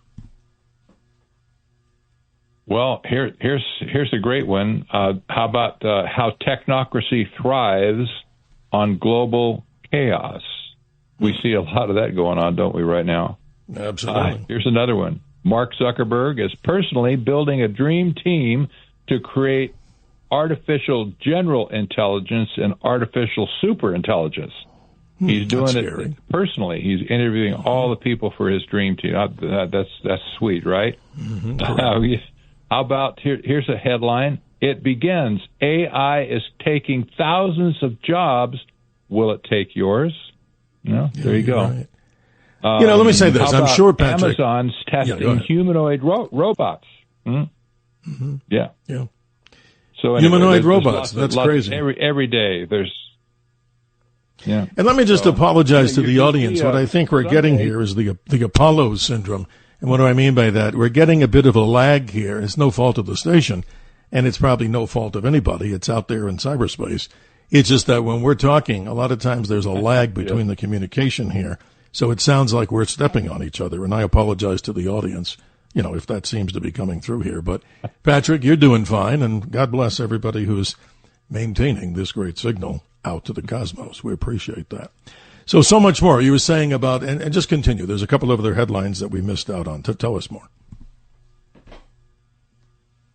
Well, here's a great one. How about how technocracy thrives on global chaos? We see a lot of that going on, don't we, right now? Absolutely. Here's another one. Mark Zuckerberg is personally building a dream team to create artificial general intelligence and artificial superintelligence. He's doing it personally. He's interviewing all the people for his dream team. That's sweet, right? How about here's a headline. It begins. AI is taking thousands of jobs. Will it take yours? There you go. Right. Let me say this. I'm sure, Patrick. Amazon's testing humanoid robots. Yeah. So anyway, humanoid robots. That's crazy. Every day there's. Yeah. And let me just apologize to the audience. What I think we're getting here is the Apollo syndrome. And what do I mean by that? We're getting a bit of a lag here. It's no fault of the station, and it's probably no fault of anybody. It's out there in cyberspace. It's just that when we're talking, a lot of times there's a lag between the communication here. So it sounds like we're stepping on each other, and I apologize to the audience, if that seems to be coming through here. But, Patrick, you're doing fine, and God bless everybody who's maintaining this great signal out to the cosmos. We appreciate that. So much more. You were saying about, and just continue. There's a couple of other headlines that we missed out on. Tell us more.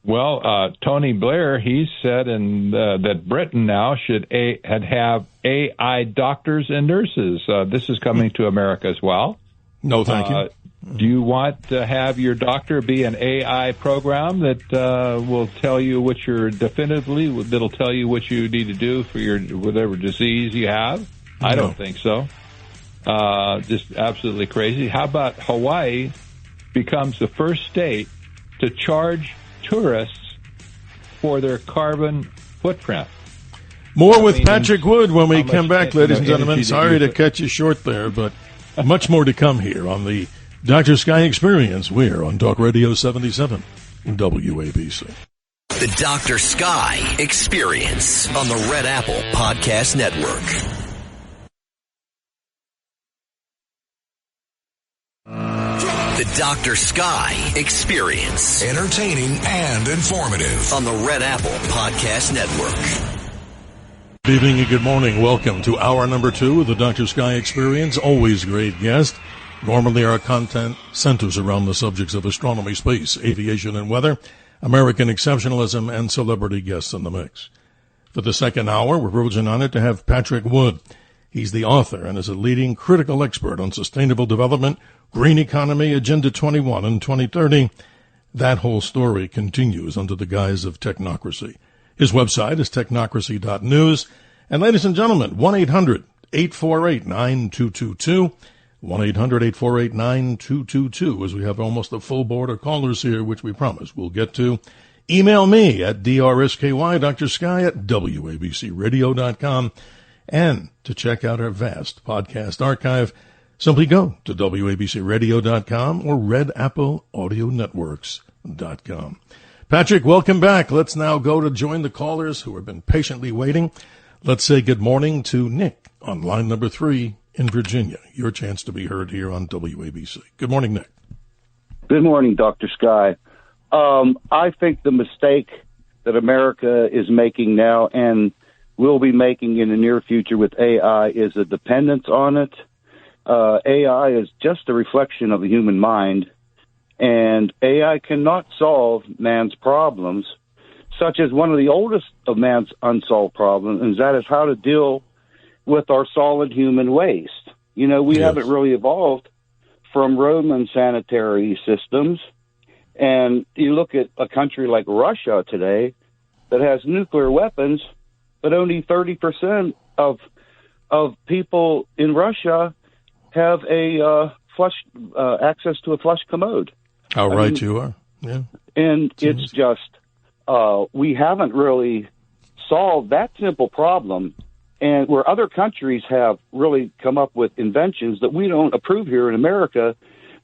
Well, Tony Blair, he said that Britain now should have AI doctors and nurses. This is coming to America as well. No, thank you. Do you want to have your doctor be an AI program that will tell you that'll tell you what you need to do for your whatever disease you have? I don't think so. Just absolutely crazy. How about Hawaii becomes the first state to charge tourists for their carbon footprint? More with Patrick Wood when we come back, ladies and gentlemen. Sorry to cut you short there, but much more to come here on the Dr. Sky Experience. We're on Talk Radio 77 WABC. The Dr. Sky Experience on the Red Apple Podcast Network. The Dr. Sky Experience. Entertaining and informative. On the Red Apple Podcast Network. Good evening and good morning. Welcome to hour number 2 of the Dr. Sky Experience. Always great guest. Normally our content centers around the subjects of astronomy, space, aviation, and weather. American exceptionalism and celebrity guests in the mix. For the second hour, we're privileged and honored to have Patrick Wood. He's the author and is a leading critical expert on sustainable development, green economy, Agenda 21 and 2030. That whole story continues under the guise of technocracy. His website is technocracy.news. And ladies and gentlemen, 1-800-848-9222. 1-800-848-9222, as we have almost a full board of callers here, which we promise we'll get to. Email me at DRSKY, Dr. Sky at WABCRadio.com. And to check out our vast podcast archive, simply go to WABCRadio.com or RedAppleAudioNetworks.com. Patrick, welcome back. Let's now go to join the callers who have been patiently waiting. Let's say good morning to Nick on line number 3 in Virginia. Your chance to be heard here on WABC. Good morning, Nick. Good morning, Dr. Sky. I think the mistake that America is making now and will be making in the near future with AI is a dependence on it. AI is just a reflection of the human mind, and AI cannot solve man's problems, such as one of the oldest of man's unsolved problems, and that is how to deal with our solid human waste. You know, we haven't really evolved from Roman sanitary systems. And you look at a country like Russia today that has nuclear weapons, but only 30% of people in Russia have a access to a flush commode. How right you are. Yeah. And it's just, we haven't really solved that simple problem. And where other countries have really come up with inventions that we don't approve here in America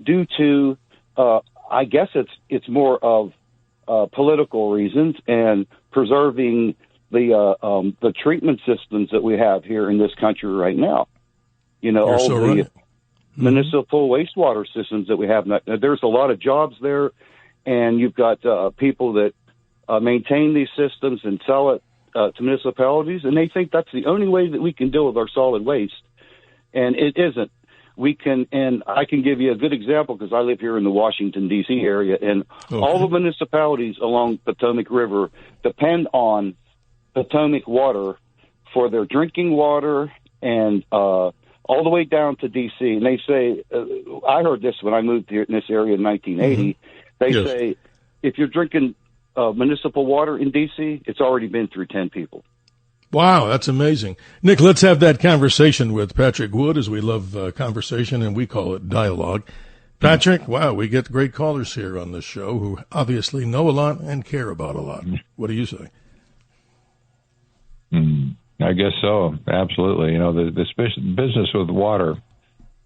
due to, I guess it's more of political reasons and preserving the treatment systems that we have here in this country right now. You know, all the municipal wastewater systems that we have. There's a lot of jobs there, and you've got people that maintain these systems and sell it to municipalities, and they think that's the only way that we can deal with our solid waste, and it isn't. We can, and I can give you a good example because I live here in the Washington, D.C. area, and all the municipalities along Potomac River depend on Potomac water for their drinking water and all the way down to D.C. And they say, I heard this when I moved here in this area in 1980, they say, if you're drinking municipal water in D.C., it's already been through 10 people. Wow, that's amazing. Nick, let's have that conversation with Patrick Wood, as we love conversation, and we call it dialogue. Patrick, wow, we get great callers here on this show who obviously know a lot and care about a lot. What do you say? I guess so, absolutely. You know, the business with water,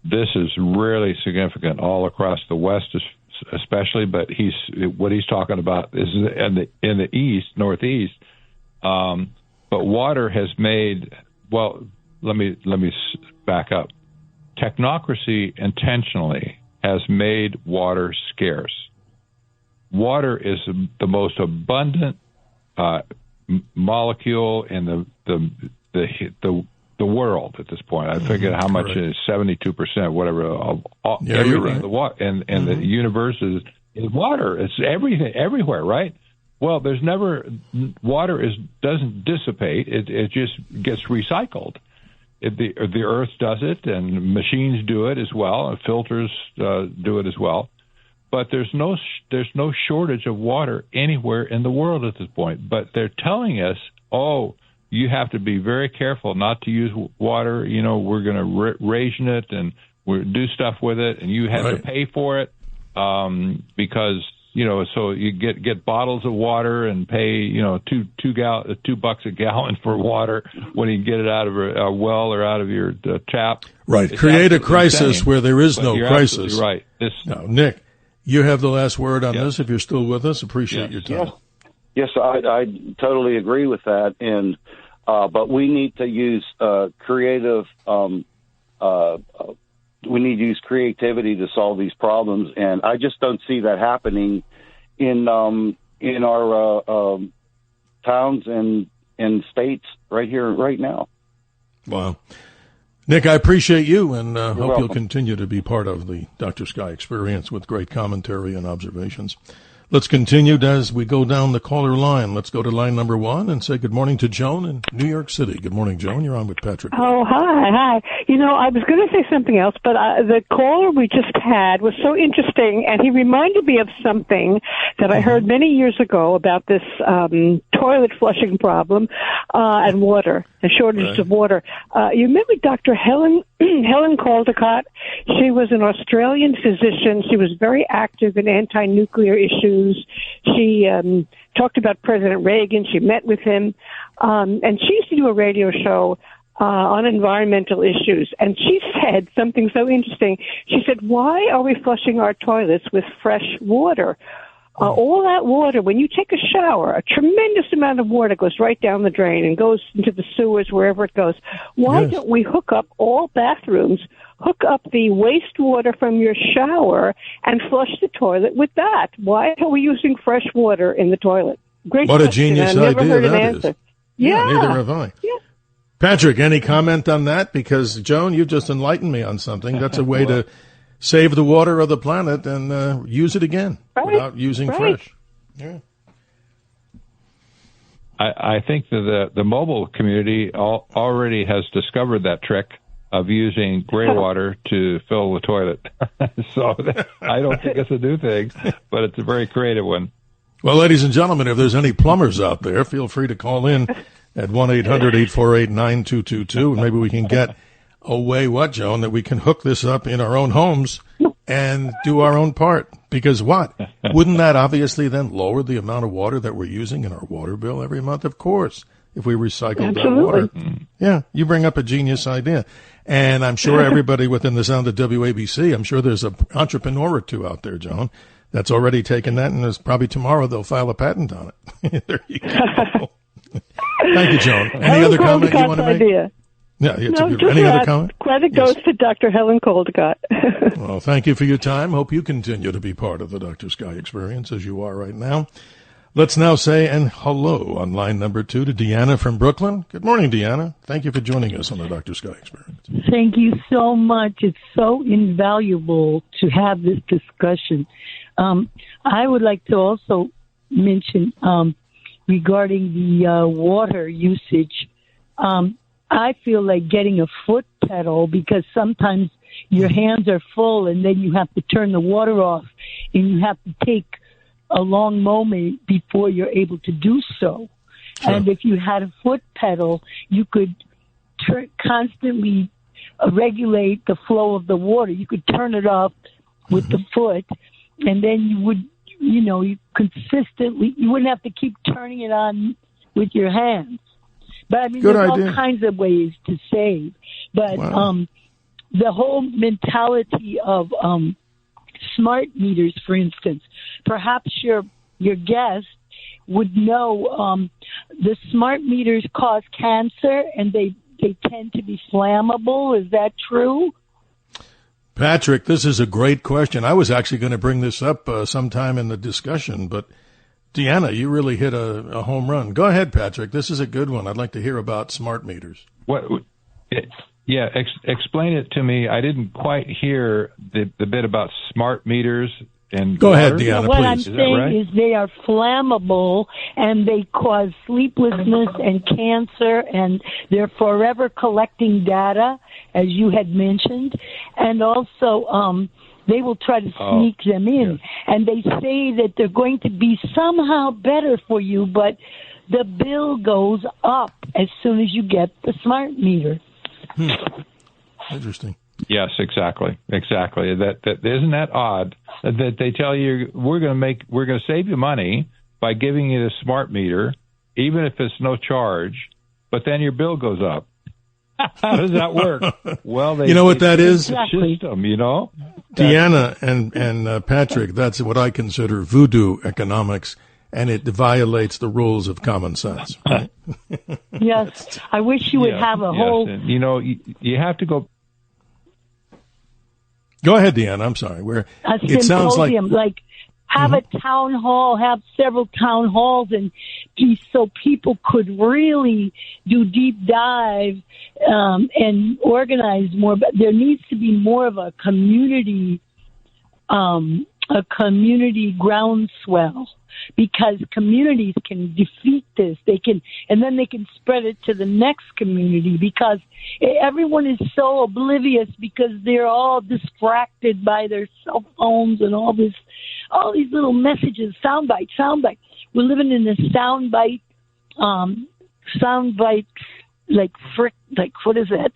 this is really significant all across the West, especially, but what he's talking about is in the East, Northeast. But water has made, well, let me back up. Technocracy intentionally has made water scarce. Water is the most abundant molecule in the world at this point. I figured how much is 72%, whatever. Everything, the water and the universe is water. It's everything, everywhere, right? Well, there's never water doesn't dissipate. It just gets recycled. The Earth does it, and machines do it as well, and filters do it as well. But there's no shortage of water anywhere in the world at this point. But they're telling us, you have to be very careful not to use water. We're going to ration it and we do stuff with it, and you have to pay for it because so you get bottles of water and pay $2 a gallon for water when you get it out of a well or out of your tap. Right, It's create a crisis insane. where there is But no you're crisis. absolutely right. Now, Nick, you have the last word on this. If you're still with us, appreciate your time. Yes, I totally agree with that, and but we need to use creative. We need to use creativity to solve these problems, and I just don't see that happening in our towns and states right here, right now. Wow. Nick, I appreciate you, and hope welcome. you'll continue to be part of the Dr. Sky experience with great commentary and observations. Let's continue as we go down the caller line. Let's go to line number 1 and say good morning to Joan in New York City. Good morning, Joan. You're on with Patrick. Oh, hi. I was going to say something else, but the caller we just had was so interesting, and he reminded me of something that I heard many years ago about this toilet flushing problem and water, the shortage of water. You remember Dr. Helen Caldecott? She was an Australian physician. She was very active in anti-nuclear issues. She talked about President Reagan. She met with him. And she used to do a radio show on environmental issues. And she said something so interesting. She said, why are we flushing our toilets with fresh water? All that water, when you take a shower, a tremendous amount of water goes right down the drain and goes into the sewers, wherever it goes. Why don't we hook up all bathrooms, hook up the wastewater from your shower, and flush the toilet with that? Why are we using fresh water in the toilet? Great What question. a genius I've never idea heard an that answer. is. Yeah. Neither have I. Yeah. Patrick, any comment on that? Because, Joan, you just enlightened me on something. That's a way to save the water of the planet and use it again without using fresh. Yeah. I think that the mobile community already has discovered that trick of using gray water to fill the toilet. So I don't think it's a new thing, but it's a very creative one. Well, ladies and gentlemen, if there's any plumbers out there, feel free to call in at 1-800-848-9222, and maybe we can get a way, Joan, that we can hook this up in our own homes and do our own part. Because wouldn't that obviously then lower the amount of water that we're using in our water bill every month? Of course, if we recycled that water. Yeah, you bring up a genius idea. And I'm sure everybody within the sound of WABC, I'm sure there's an entrepreneur or two out there, Joan, that's already taken that, and there's probably tomorrow they'll file a patent on it. There you go. Thank you, Joan. Any other comment you want to make? Idea. Yeah, any other comment? Credit goes to Dr. Helen Caldecott. Well, thank you for your time. Hope you continue to be part of the Dr. Sky experience as you are right now. Let's now say hello on line number 2 to Deanna from Brooklyn. Good morning, Deanna. Thank you for joining us on the Dr. Sky experience. Thank you so much. It's so invaluable to have this discussion. I would like to also mention regarding the water usage. I feel like getting a foot pedal because sometimes your hands are full and then you have to turn the water off and you have to take a long moment before you're able to do so. Sure. And if you had a foot pedal, you could constantly regulate the flow of the water. You could turn it off with the foot, and then you would, you consistently, you wouldn't have to keep turning it on with your hands. But I mean, there's all kinds of ways to save. But the whole mentality of smart meters, for instance, perhaps your guest would know the smart meters cause cancer and they tend to be flammable. Is that true? Patrick, this is a great question. I was actually going to bring this up sometime in the discussion, but Deanna, you really hit a home run. Go ahead, Patrick. This is a good one. I'd like to hear about smart meters. Explain it to me. I didn't quite hear the bit about smart meters. And go ahead, Deanna, what please. I'm saying is they are flammable and they cause sleeplessness and cancer, and they're forever collecting data, as you had mentioned, and also they will try to sneak them in. And they say that they're going to be somehow better for you, but the bill goes up as soon as you get the smart meter. Interesting. Yes, exactly. That isn't that odd that they tell you we're going to save you money by giving you the smart meter, even if it's no charge, but then your bill goes up. How does that work? Well, you know what that is? System, you know, Deanna and Patrick. That's what I consider voodoo economics, and it violates the rules of common sense. Right? Yes, I wish you would have a whole. And, you know, you have to go. Go ahead, Deanna. I'm sorry. It sounds like have a town hall, have several town halls, and so people could really do deep dive and organize more. But there needs to be more of a community groundswell, because communities can defeat this. And then they can spread it to the next community, because everyone is so oblivious because they're all distracted by their cell phones and all these little messages, soundbite. We're living in this soundbite, what is that?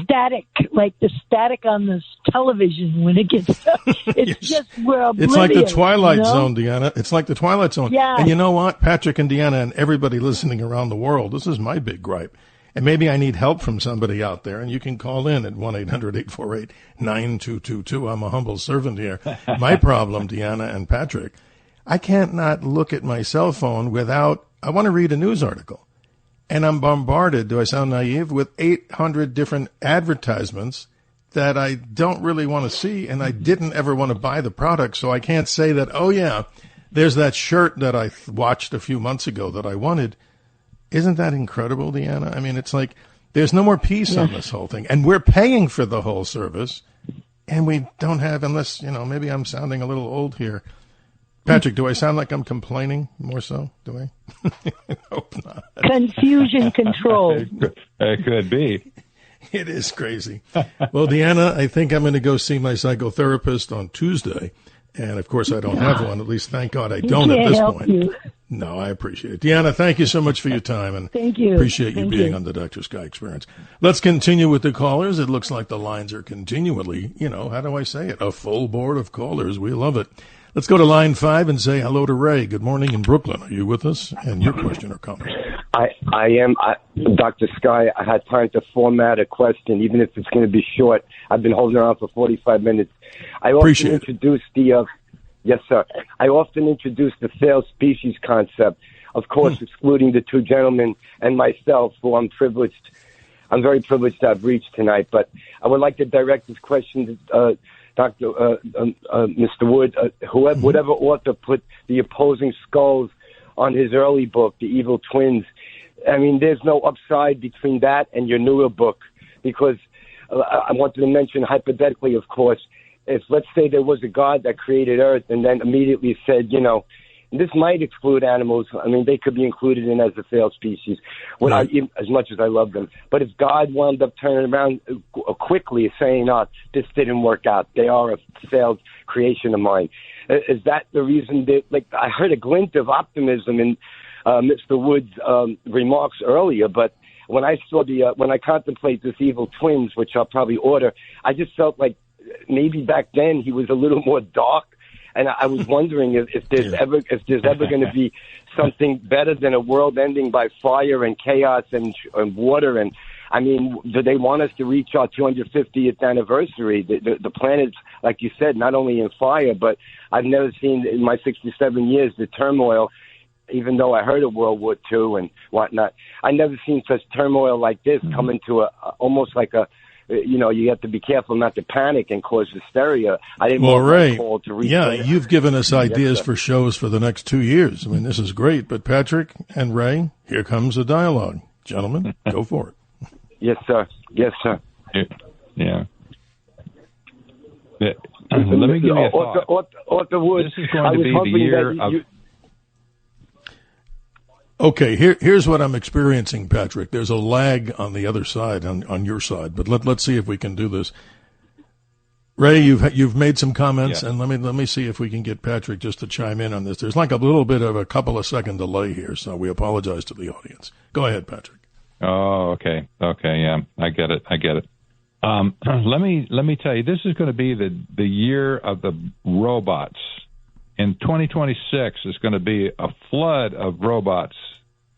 Static, like the static on this television when it gets, it's just, we're oblivious. It's like the Twilight Zone, Deanna. It's like the Twilight Zone. Yeah. And you know what, Patrick and Deanna and everybody listening around the world, this is my big gripe. And maybe I need help from somebody out there, and you can call in at 1-800-848-9222. I'm a humble servant here. My problem, Deanna and Patrick, I can't not look at my cell phone without, I want to read a news article. And I'm bombarded, do I sound naive, with 800 different advertisements that I don't really want to see, and I didn't ever want to buy the product, so I can't say that, oh, yeah, there's that shirt that I watched a few months ago that I wanted. Isn't that incredible, Deanna? I mean, it's like there's no more peace on this whole thing, and we're paying for the whole service, and we don't have, unless, maybe I'm sounding a little old here. Patrick, do I sound like I'm complaining more so? Do I? I hope not. Confusion control. It could be. It is crazy. Well, Deanna, I think I'm going to go see my psychotherapist on Tuesday. And, of course, I don't have one. At least, thank God I don't at this point. You. No, I appreciate it. Deanna, thank you so much for your time. And thank you. Appreciate you being on the Dr. Sky Experience. Let's continue with the callers. It looks like the lines are continually, how do I say it? A full board of callers. We love it. Let's go to line 5 and say hello to Ray. Good morning in Brooklyn. Are you with us? And your question or comment? I am. Dr. Sky, I had time to format a question, even if it's going to be short. I've been holding around for 45 minutes. I often introduce yes, sir. I often introduce the failed species concept, of course, excluding the two gentlemen and myself, who I'm very privileged to have reached tonight. But I would like to direct this question to Mr. Wood, whatever author put the opposing skulls on his early book, The Evil Twins. I mean, there's no upside between that and your newer book, because I wanted to mention hypothetically, of course, if let's say there was a God that created Earth and then immediately said, this might exclude animals. I mean, they could be included in as a failed species, as much as I love them. But if God wound up turning around quickly saying, this didn't work out, they are a failed creation of mine, is that the reason that, I heard a glint of optimism in Mr. Wood's remarks earlier, but when I saw when I contemplate this Evil Twins, which I'll probably order, I just felt like maybe back then he was a little more dark. And I was wondering if there's ever going to be something better than a world ending by fire and chaos and water. And I mean, do they want us to reach our 250th anniversary? The planet's, like you said, not only in fire, but I've never seen in my 67 years the turmoil. Even though I heard of World War II and whatnot, I never seen such turmoil like this come into almost like a. You have to be careful not to panic and cause hysteria. I didn't want Ray, call to reach. Yeah, you've given us ideas for shows for the next 2 years. I mean, this is great. But Patrick and Ray, here comes the dialogue. Gentlemen, go for it. Yes, sir. Yes, sir. Yeah. Let me give you a thought. This is going to be the year of... Okay, here's what I'm experiencing, Patrick. There's a lag on the other side, on your side, but let's see if we can do this. Ray, you've made some comments, and let me see if we can get Patrick just to chime in on this. There's like a little bit of a couple of second delay here, so we apologize to the audience. Go ahead, Patrick. Oh, okay, yeah, I get it. Let me tell you, this is going to be the year of the robots. In 2026 is going to be a flood of robots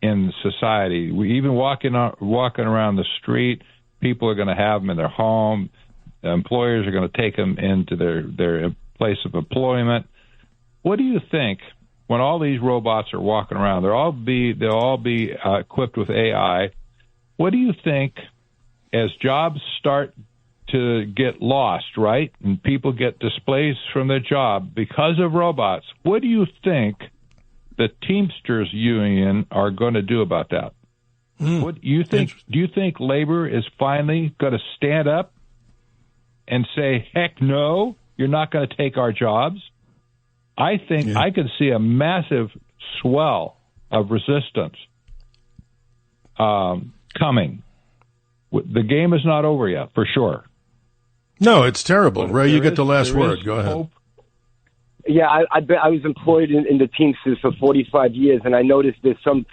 in society. We even walking around the street, people are going to have them in their home. Employers are going to take them into their place of employment. What do you think when all these robots are walking around? They'll all be equipped with AI. What do you think as jobs start to get lost, right, and people get displaced from their job because of robots? What do you think the Teamsters Union are going to do about that? What do you think? Do you think labor is finally going to stand up and say, heck no, you're not going to take our jobs? I think I could see a massive swell of resistance coming. The game is not over yet, for sure. No, it's terrible. Ray, you get the last word. Go ahead. Hope. Yeah, I was employed in the Teamsters for 45 years, and I noticed there's some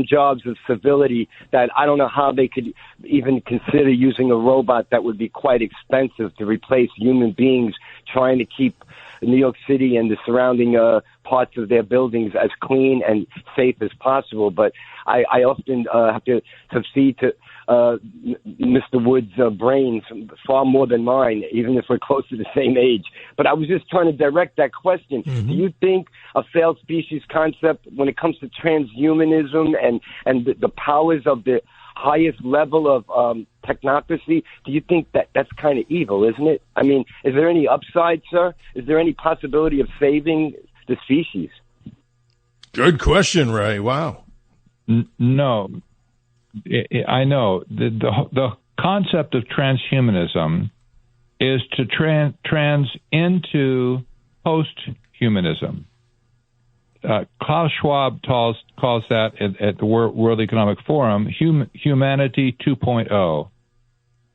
jobs of civility that I don't know how they could even consider using a robot that would be quite expensive to replace human beings trying to keep New York City and the surrounding parts of their buildings as clean and safe as possible. But I often have to concede to Mr. Wood's brains far more than mine, even if we're close to the same age. But I was just trying to direct that question. Do you think a failed species concept, when it comes to transhumanism and the powers of the highest level of technocracy, do you think that that's kind of evil, isn't it? I mean, is there any upside, sir? Is there any possibility of saving the species? Good question, Ray. Wow. No. I know the concept of transhumanism is to trans into post-humanism. Klaus Schwab calls that at the World Economic Forum humanity 2.0.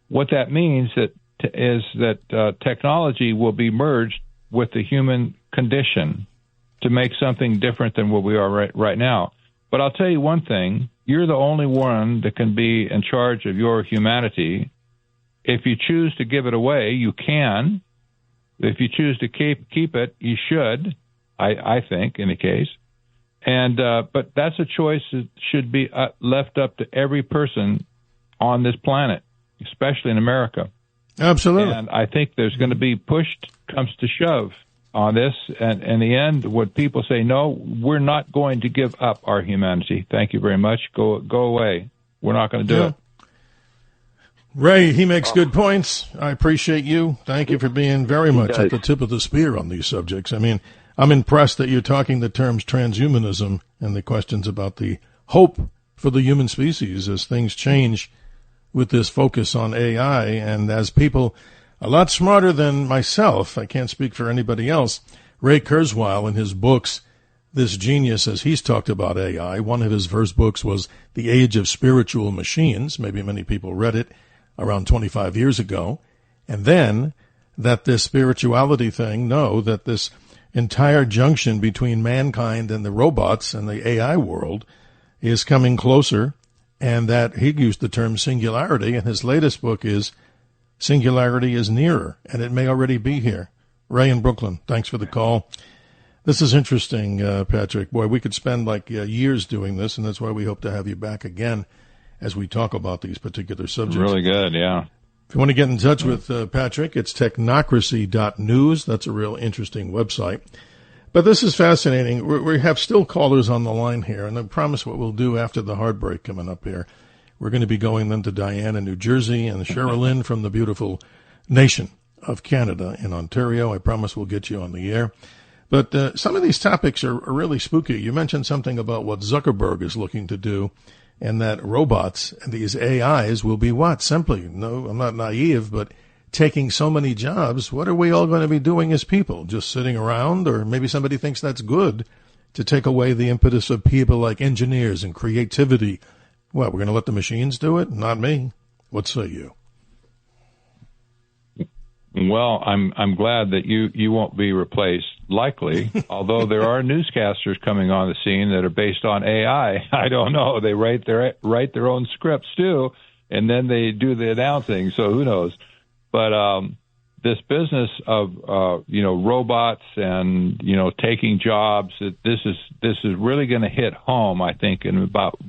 What that means is that technology will be merged with the human condition to make something different than what we are right now. But I'll tell you one thing. You're the only one that can be in charge of your humanity. If you choose to give it away, you can. If you choose to keep it, you should, I think, in the case. And but that's a choice that should be left up to every person on this planet, especially in America. Absolutely. And I think there's going to be pushed comes to shove on this, and in the end, what people say, no, we're not going to give up our humanity. Thank you very much. Go away. We're not going to do it. Ray, he makes good points. I appreciate you. Thank you for being very much at the tip of the spear on these subjects. I mean, I'm impressed that you're talking the terms transhumanism and the questions about the hope for the human species as things change with this focus on AI, and as people a lot smarter than myself, I can't speak for anybody else, Ray Kurzweil in his books, this genius as he's talked about AI, one of his first books was The Age of Spiritual Machines. Maybe many people read it around 25 years ago. And then that this spirituality thing, that this entire junction between mankind and the robots and the AI world is coming closer, and that he used the term singularity, and his latest book is Singularity is Nearer, and it may already be here. Ray in Brooklyn, thanks for the call. This is interesting, Patrick. Boy, we could spend years doing this, and that's why we hope to have you back again as we talk about these particular subjects. Really good, yeah. If you want to get in touch with Patrick, it's technocracy.news. That's a real interesting website. But this is fascinating. We have still callers on the line here, and I promise what we'll do after the hard break coming up here. We're going to be going then to Diane in New Jersey and Sherilyn from the beautiful nation of Canada in Ontario. I promise we'll get you on the air. But some of these topics are really spooky. You mentioned something about what Zuckerberg is looking to do, and that robots and these AIs will be what? Simply, no, I'm not naive, but taking so many jobs. What are we all going to be doing as people? Just sitting around? Or maybe somebody thinks that's good to take away the impetus of people like engineers and creativity. What, we're going to let the machines do it? Not me. What say you? Well, I'm glad that you won't be replaced, likely, although there are newscasters coming on the scene that are based on AI. I don't know. They write their own scripts, too, and then they do the announcing, so who knows. But this business of, robots and, taking jobs, this is really going to hit home, I think, in about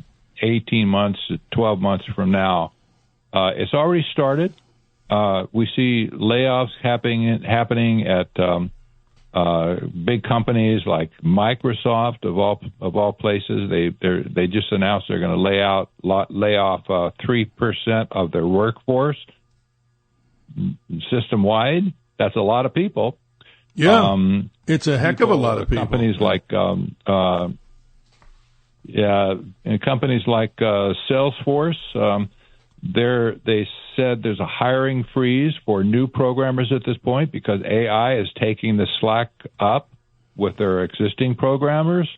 18 months to 12 months from now. It's already started. We see layoffs happening at big companies like Microsoft of all places. They just announced they're going to lay off 3% of their workforce system wide. That's a lot of people. Yeah, it's a heck of a lot of people. Companies like and companies like Salesforce. They said there's a hiring freeze for new programmers at this point because AI is taking the slack up with their existing programmers.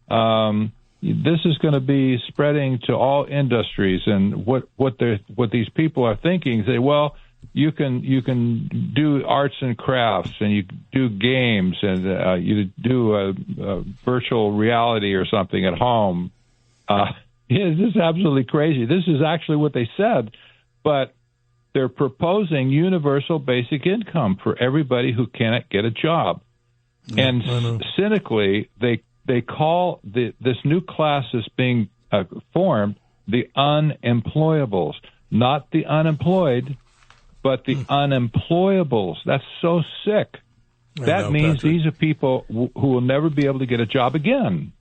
This is going to be spreading to all industries, and what these people are thinking is, well, you can do arts and crafts, and you do games, and you do virtual reality or something at home. This is absolutely crazy. This is actually what they said, but they're proposing universal basic income for everybody who cannot get a job. And cynically, they call this new class that's being formed the unemployables, not the unemployed, but the unemployables. That's so sick. That means Patrick, these are people who will never be able to get a job again.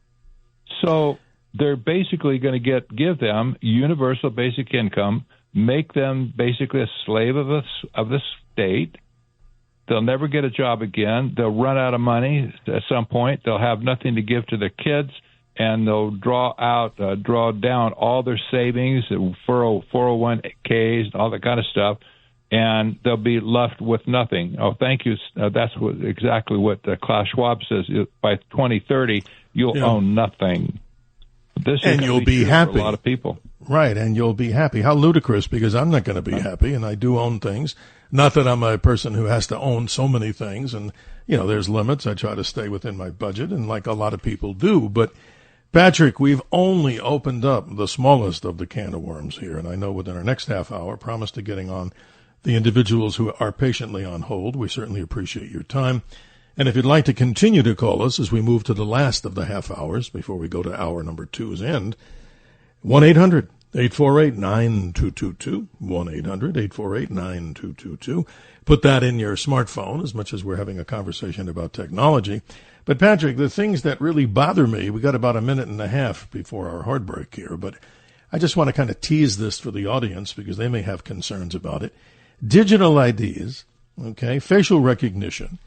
So they're basically going to give them universal basic income, make them basically a slave of the state. They'll never get a job again. They'll run out of money at some point. They'll have nothing to give to their kids, and they'll draw down all their savings, 401ks, and all that kind of stuff, and they'll be left with nothing. Oh, thank you. That's exactly what Klaus Schwab says. By 2030, you'll own nothing. And you'll be happy. For a lot of people. Right, and you'll be happy. How ludicrous, because I'm not going to be happy, and I do own things. Not that I'm a person who has to own so many things, and, there's limits. I try to stay within my budget, and like a lot of people do. But, Patrick, we've only opened up the smallest of the can of worms here, and I know within our next half hour, promise to getting on the individuals who are patiently on hold. We certainly appreciate your time. And if you'd like to continue to call us as we move to the last of the half hours before we go to hour number 2's end, 1-800-848-9222, 1-800-848-9222. Put that in your smartphone as much as we're having a conversation about technology. But, Patrick, the things that really bother me, we got about a minute and a half before our hard break here, but I just want to kind of tease this for the audience because they may have concerns about it. Digital IDs, facial recognition,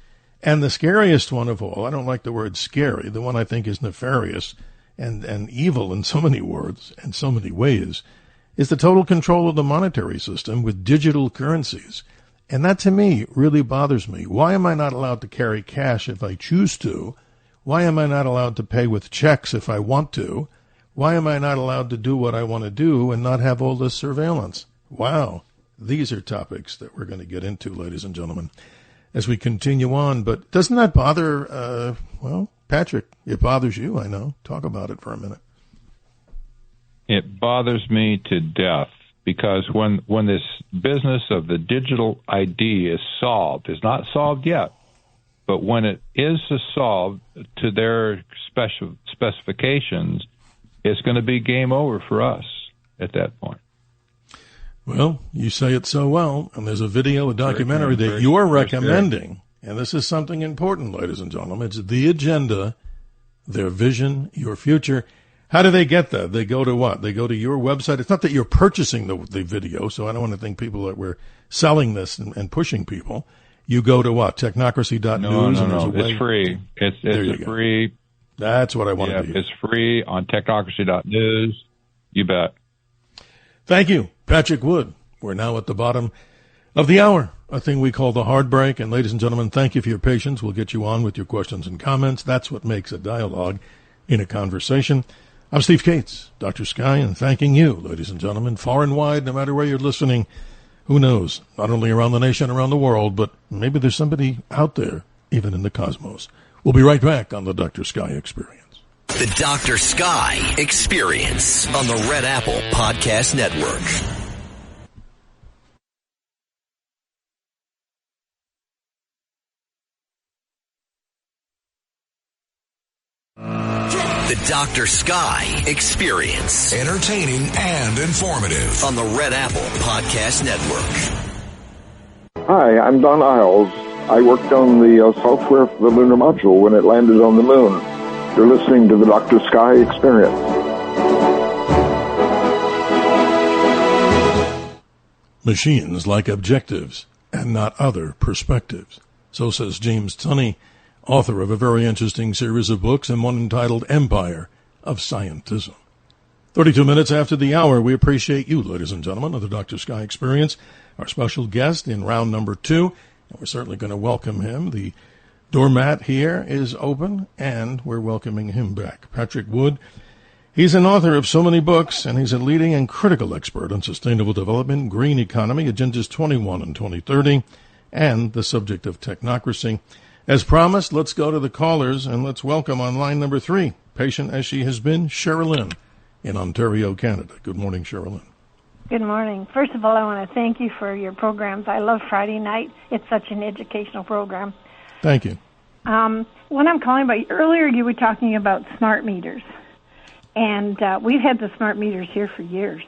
and the scariest one of all, I don't like the word scary, the one I think is nefarious and evil in so many words and so many ways, is the total control of the monetary system with digital currencies. And that, to me, really bothers me. Why am I not allowed to carry cash if I choose to? Why am I not allowed to pay with checks if I want to? Why am I not allowed to do what I want to do and not have all this surveillance? Wow. These are topics that we're going to get into, ladies and gentlemen, as we continue on. But doesn't that bother, Patrick, it bothers you, I know. Talk about it for a minute. It bothers me to death because when this business of the digital ID is solved, it's not solved yet, but when it is solved to their specifications, it's going to be game over for us at that point. Well, you say it so well, and there's a video, a documentary that you are recommending, and this is something important, ladies and gentlemen. It's The Agenda, Their Vision, Your Future. How do they get that? They go to what? They go to your website. It's not that you're purchasing the video, so I don't want to think people that we're selling this and pushing people. You go to what? Technocracy.news? No. It's free. It's free. That's what I want to be. It's free on Technocracy.news. You bet. Thank you, Patrick Wood. We're now at the bottom of the hour, a thing we call the hard break. And ladies and gentlemen, thank you for your patience. We'll get you on with your questions and comments. That's what makes a dialogue in a conversation. I'm Steve Cates, Dr. Sky, and thanking you, ladies and gentlemen, far and wide, no matter where you're listening, Who knows? Not only around the nation, around the world, but maybe there's somebody out there, even in the cosmos. We'll be right back on the Dr. Sky Experience. The Dr. Sky Experience on the Red Apple Podcast Network. The Dr. Sky Experience. Entertaining and informative. On the Red Apple Podcast Network. Hi, I'm Don Isles. I worked on the software for the lunar module when it landed on the moon. You're listening to the Dr. Sky Experience. Machines like objectives and not other perspectives. So says James Tunney, author of a very interesting series of books and one entitled Empire of Scientism. 32 minutes after the hour, we appreciate you, ladies and gentlemen, of the Dr. Sky Experience, our special guest in round number 2, and we're certainly going to welcome him. The doormat here is open, and we're welcoming him back. Patrick Wood, he's an author of so many books, and he's a leading and critical expert on sustainable development, green economy, Agendas 21 and 2030, and the subject of technocracy. As promised, let's go to the callers, and let's welcome on line number 3, patient as she has been, Sherilyn in Ontario, Canada. Good morning, Sherilyn. Good morning. First of all, I want to thank you for your programs. I love Friday night. It's such an educational program. Thank you. What I'm calling about, earlier you were talking about smart meters, and we've had the smart meters here for years.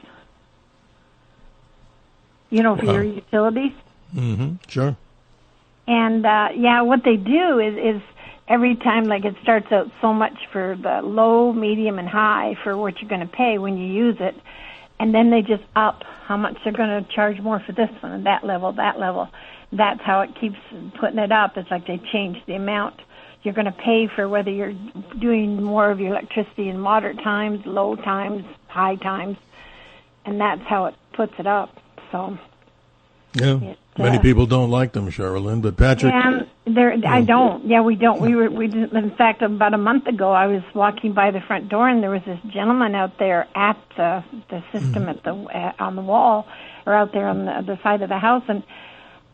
You know, for your utilities. Mm-hmm. Sure. And, what they do is every time, like, it starts out so much for the low, medium, and high for what you're going to pay when you use it, and then they just up how much they're going to charge more for this one and that level, that level. That's how it keeps putting it up. It's like they change the amount you're going to pay for whether you're doing more of your electricity in moderate times, low times, high times, and that's how it puts it up. So, yeah, many people don't like them, Sherilyn, but Patrick. I don't. Yeah, we don't. We didn't. In fact, about a month ago, I was walking by the front door, and there was this gentleman out there at the system at the on the wall, or out there on the side of the house, and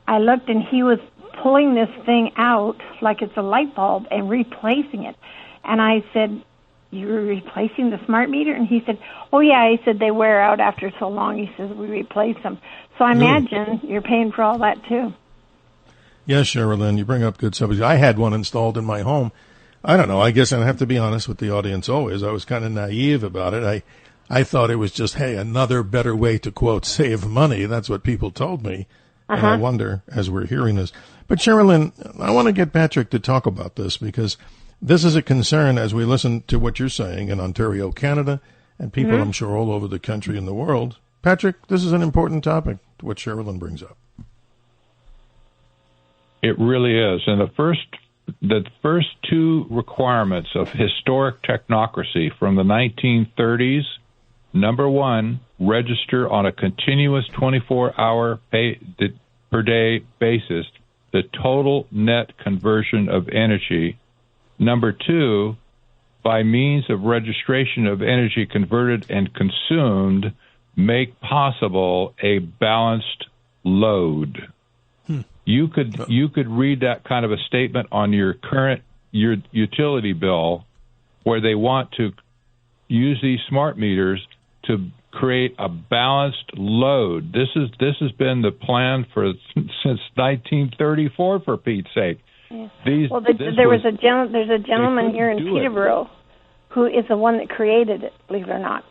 I looked, and he was pulling this thing out like it's a light bulb and replacing it. And I said, "You're replacing the smart meter?" And he said, "Oh yeah." He said, "They wear out after so long." He says, "We replace them." So I imagine you're paying for all that too. Yes, Sherilyn, you bring up good subjects. I had one installed in my home. I don't know. I guess I have to be honest with the audience always. I was kind of naive about it. I thought it was just, hey, another better way to, quote, save money. That's what people told me. And I wonder, as we're hearing this. But, Sherilyn, I want to get Patrick to talk about this because this is a concern as we listen to what you're saying in Ontario, Canada, and people, I'm sure, all over the country and the world. Patrick, this is an important topic, what Sherilyn brings up. It really is. And the first two requirements of historic technocracy from the 1930s, number one, register on a continuous 24-hour per day basis the total net conversion of energy. Number two, by means of registration of energy converted and consumed, make possible a balanced load. You could read that kind of a statement on your utility bill, where they want to use these smart meters to create a balanced load. This has been the plan since 1934, for Pete's sake. Yeah. There's a gentleman here in Peterborough who is the one that created it, believe it or not.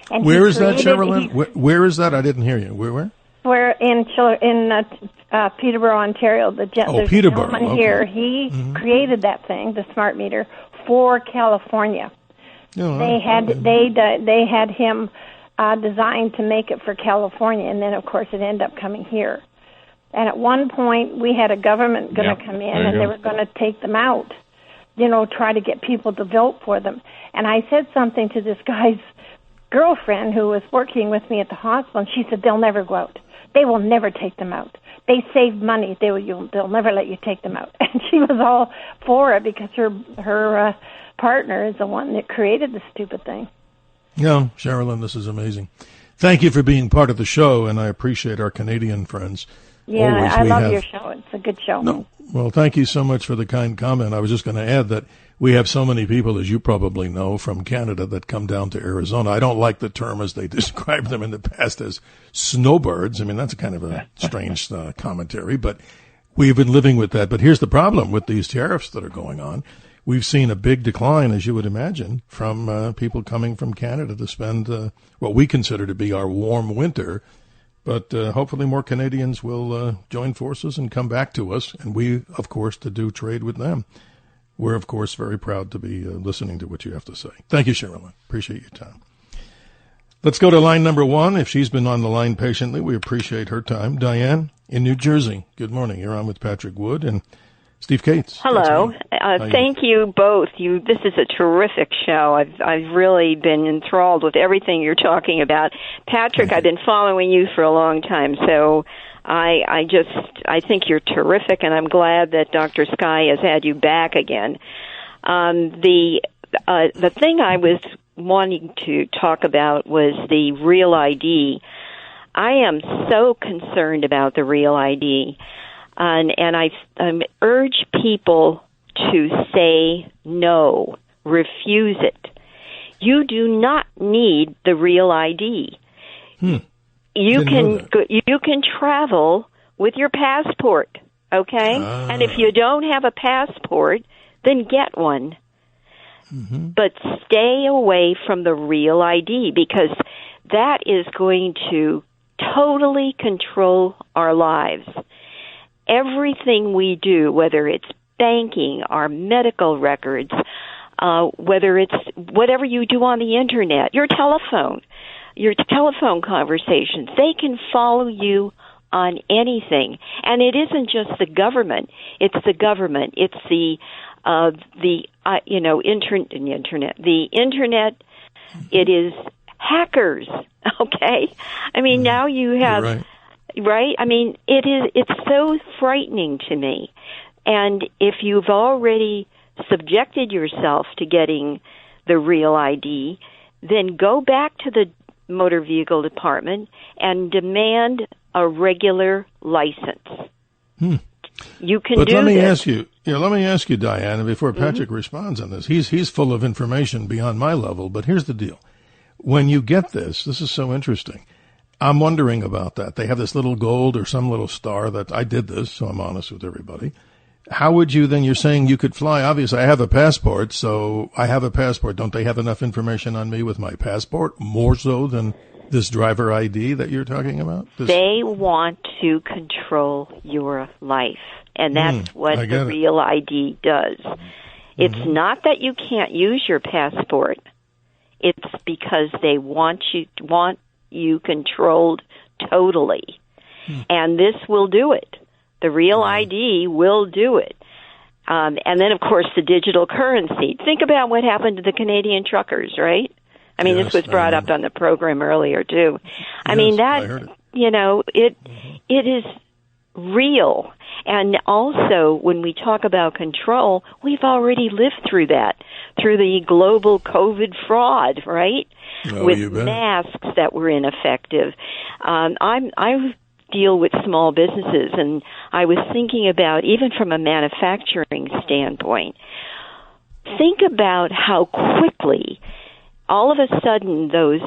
And where is that, Sherilyn? Where is that? I didn't hear you. Where? We're in Peterborough, Ontario. There's a gentleman here. He created that thing, the smart meter, for California. Oh, they had him designed to make it for California, and then of course it ended up coming here. And at one point, we had a government going to come in, and they were going to take them out. Try to get people to vote for them. And I said something to this guy's girlfriend who was working with me at the hospital, and she said, "They'll never go out. They will never take them out. They save money. They'll never let you take them out." And she was all for it because her partner is the one that created the stupid thing. No, Sherilyn, this is amazing. thank you for being part of the show, and I appreciate our Canadian friends. Yeah, I love your show. It's a good show. No, well, thank you so much for the kind comment. I was just going to add that we have so many people, as you probably know, from Canada that come down to Arizona. I don't like the term as they described them in the past as snowbirds. I mean, that's kind of a strange commentary, but we've been living with that. But here's the problem with these tariffs that are going on. We've seen a big decline, as you would imagine, from people coming from Canada to spend what we consider to be our warm winter. But hopefully more Canadians will join forces and come back to us, and we, of course, to do trade with them. We're, of course, very proud to be listening to what you have to say. Thank you, Sherilyn. Appreciate your time. Let's go to line number 1. If she's been on the line patiently, we appreciate her time. Diane in New Jersey. Good morning. You're on with Patrick Wood and Steve Cates. Hello. Thank you both. This is a terrific show. I've really been enthralled with everything you're talking about. Patrick, I've been following you for a long time, so I think you're terrific, and I'm glad that Dr. Sky has had you back again. The thing I was wanting to talk about was the Real ID. I am so concerned about the Real ID. And I urge people to say no, refuse it. You do not need the Real ID. You can travel with your passport, okay? And if you don't have a passport, then get one. But stay away from the Real ID, because that is going to totally control our lives. Everything we do, whether it's banking, our medical records, whether it's whatever you do on the Internet, your telephone conversations, they can follow you on anything. And it isn't just the government. It's the government. It's the internet. The Internet, it is hackers, okay? I mean, now you have... Right? I mean, it's so frightening to me. And if you've already subjected yourself to getting the Real ID, then go back to the motor vehicle department and demand a regular license. You can do this. Let me ask you, Diana, before Patrick responds on this. He's full of information beyond my level, but here's the deal. When you get this is so interesting. I'm wondering about that. They have this little gold or some little star that I did this, so I'm honest with everybody. How would you then, you're saying you could fly. Obviously, I have a passport, so I have a passport. Don't they have enough information on me with my passport, more so than this driver ID that you're talking about? They want to control your life, and that's what the Real ID does. It's not that you can't use your passport. It's because they want you controlled totally. And this will do it. The Real ID will do it. And then, of course, the digital currency. Think about what happened to the Canadian truckers, right? I mean, this was brought up on the program earlier, too. I mean, that, it is real. And also, when we talk about control, we've already lived through that, through the global COVID fraud, right? With masks that were ineffective. I deal with small businesses, and I was thinking about, even from a manufacturing standpoint, think about how quickly, all of a sudden, those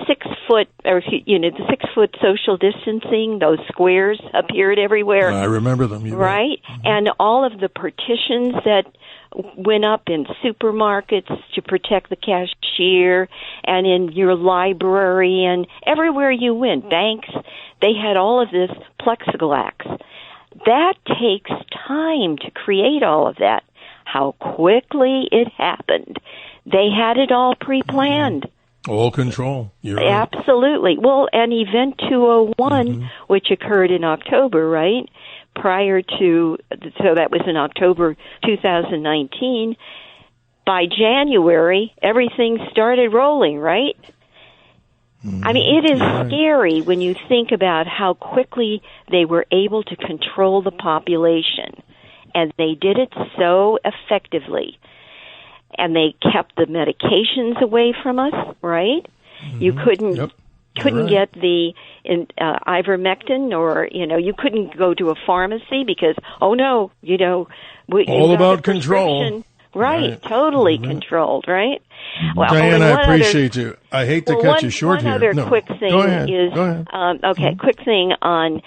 6 foot, or the 6 foot social distancing, those squares appeared everywhere. I remember them. Right? And all of the partitions that went up in supermarkets to protect the cashier, and in your library, and everywhere you went, banks, they had all of this plexiglass. That takes time to create all of that. How quickly it happened. They had it all pre-planned. All control. You're right. Absolutely. Well, and Event 201, which occurred in October, right? Prior to, so that was in October 2019. By January, everything started rolling, right? I mean, it is scary when you think about how quickly they were able to control the population. And they did it so effectively. And they kept the medications away from us, right? You couldn't couldn't get the ivermectin, or you couldn't go to a pharmacy because all about control. Right, totally controlled, right? Well, Diane, I appreciate you. I hate to cut you short here. One other quick thing is, quick thing on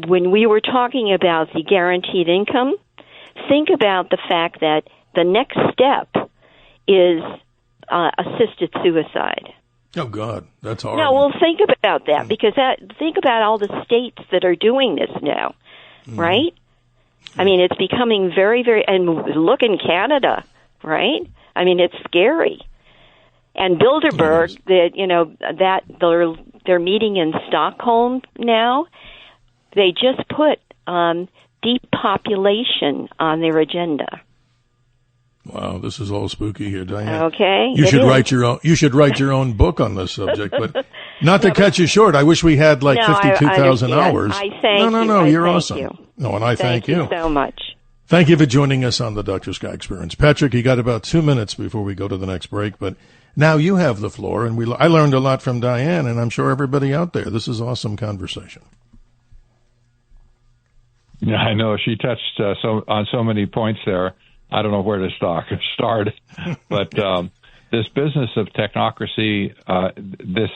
when we were talking about the guaranteed income, think about the fact that the next step is assisted suicide. Oh, God, that's hard. No, well, think about that, because think about all the states that are doing this now, right? I mean, it's becoming very, very, and look in Canada, right? I mean, it's scary. And Bilderberg, that they're meeting in Stockholm now. They just put depopulation on their agenda. Wow, this is all spooky here, Diane. Okay, you should write your own. You should write your own book on this subject. But not to cut you short, I wish we had 52,000 hours. I thank you. No, you're awesome. No, and I thank you so much. Thank you for joining us on the Dr. Sky Experience, Patrick. You got about 2 minutes before we go to the next break, but now you have the floor, and I learned a lot from Diane, and I'm sure everybody out there. This is awesome conversation. Yeah, I know she touched on so many points there. I don't know where to start, but this business of technocracy, this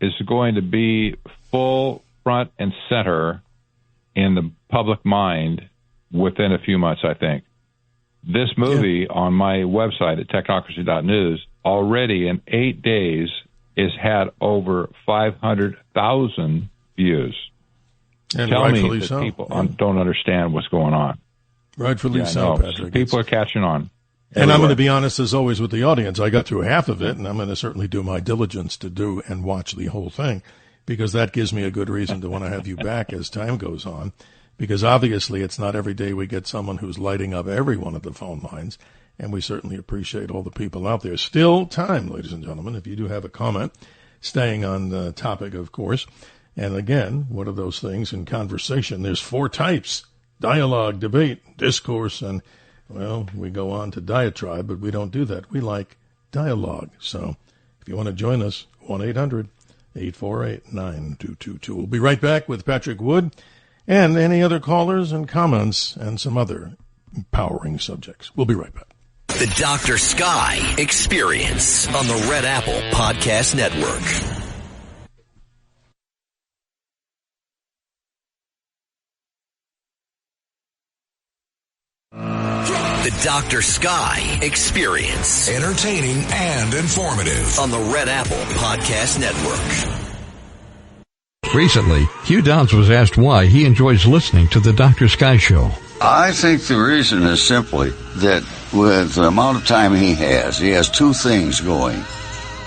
is going to be full front and center in the public mind within a few months, I think. This movie on my website at technocracy.news already in 8 days has had over 500,000 views. And Tell me that so. people don't understand what's going on. Rightfully so, Patrick. People are catching on. And I'm going to be honest, as always, with the audience. I got through half of it, and I'm going to certainly do my diligence to do and watch the whole thing, because that gives me a good reason to want to have you back as time goes on, because obviously it's not every day we get someone who's lighting up every one of the phone lines, and we certainly appreciate all the people out there. Still time, ladies and gentlemen, if you do have a comment, staying on the topic, of course. And again, what are those things in conversation? There's 4 types: dialogue, debate, discourse, and, well, we go on to diatribe, but we don't do that. We like dialogue. So if you want to join us, 1-800-848-9222. We'll be right back with Patrick Wood and any other callers and comments and some other empowering subjects. We'll be right back. The Dr. Sky Experience on the Red Apple Podcast Network. The Dr. Sky Experience. Entertaining and informative on the Red Apple Podcast Network. Recently, Hugh Downs was asked why he enjoys listening to the Dr. Sky Show. I think the reason is simply that with the amount of time he has 2 things going.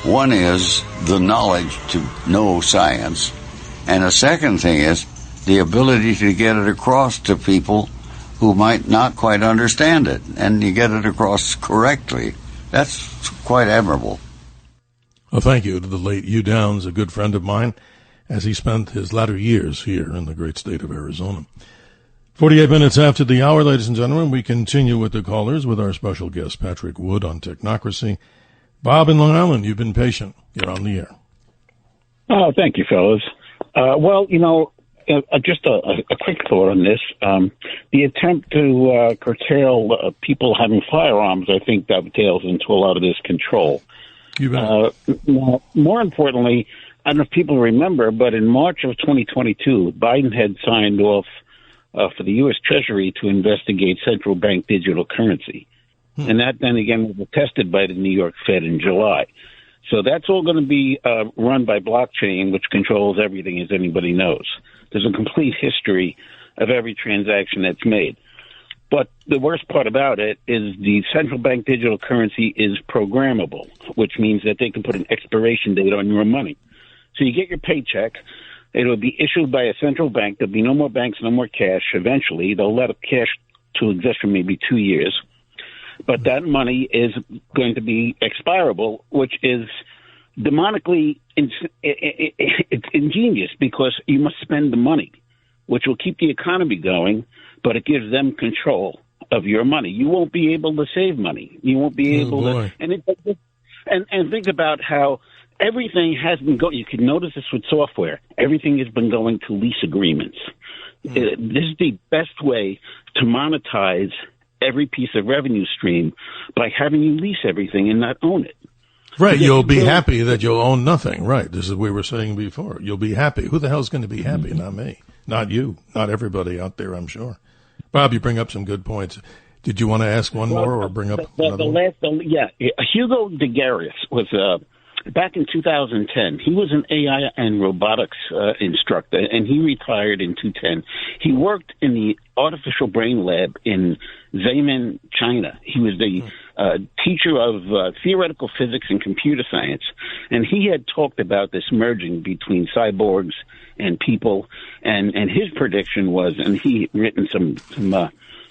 One is the knowledge to know science, and the second thing is the ability to get it across to people who might not quite understand it, and you get it across correctly. That's quite admirable. Well, thank you to the late Hugh Downs, a good friend of mine, as he spent his latter years here in the great state of Arizona. 48 minutes after the hour, ladies and gentlemen, we continue with the callers with our special guest, Patrick Wood, on Technocracy. Bob in Long Island, you've been patient. You're on the air. Oh, thank you, fellas. Just a quick thought on this. The attempt to curtail people having firearms, I think, dovetails into a lot of this control. More importantly, I don't know if people remember, but in March of 2022, Biden had signed off for the U.S. Treasury to investigate central bank digital currency. And that then again was attested by the New York Fed in July. So that's all going to be run by blockchain, which controls everything, as anybody knows. There's a complete history of every transaction that's made. But the worst part about it is the central bank digital currency is programmable, which means that they can put an expiration date on your money. So you get your paycheck. It will be issued by a central bank. There'll be no more banks, no more cash. Eventually, they'll let cash to exist for maybe 2 years. But that money is going to be expirable, which is demonically it's ingenious because you must spend the money, which will keep the economy going, but it gives them control of your money. You won't be able to save money. You won't be able to. And And think about how everything has been going. You can notice this with software. Everything has been going to lease agreements. This is the best way to monetize every piece of revenue stream by having you lease everything and not own it. Right, you'll be happy that you'll own nothing. Right, this is what we were saying before. You'll be happy. Who the hell's going to be happy? Not me. Not you. Not everybody out there, I'm sure. Bob, you bring up some good points. Did you want to ask one more or bring up another one? Hugo DeGaris was back in 2010. He was an AI and robotics instructor, and he retired in 2010. He worked in the artificial brain lab in Xiamen, China. He was the teacher of theoretical physics and computer science, and he had talked about this merging between cyborgs and people, and his prediction was, and he written some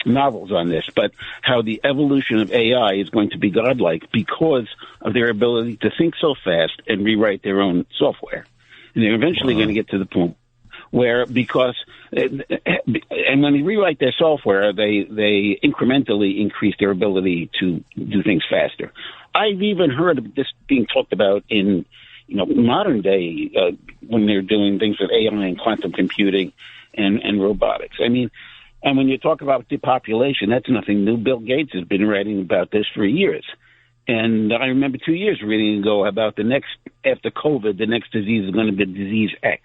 novels on this, but how the evolution of AI is going to be godlike because of their ability to think so fast and rewrite their own software. And they're eventually going to get to the point where, and when they rewrite their software, they incrementally increase their ability to do things faster. I've even heard of this being talked about in modern day when they're doing things with AI and quantum computing and robotics. I mean, and when you talk about depopulation, that's nothing new. Bill Gates has been writing about this for years. And I remember 2 years reading ago about after COVID, the next disease is going to be disease X.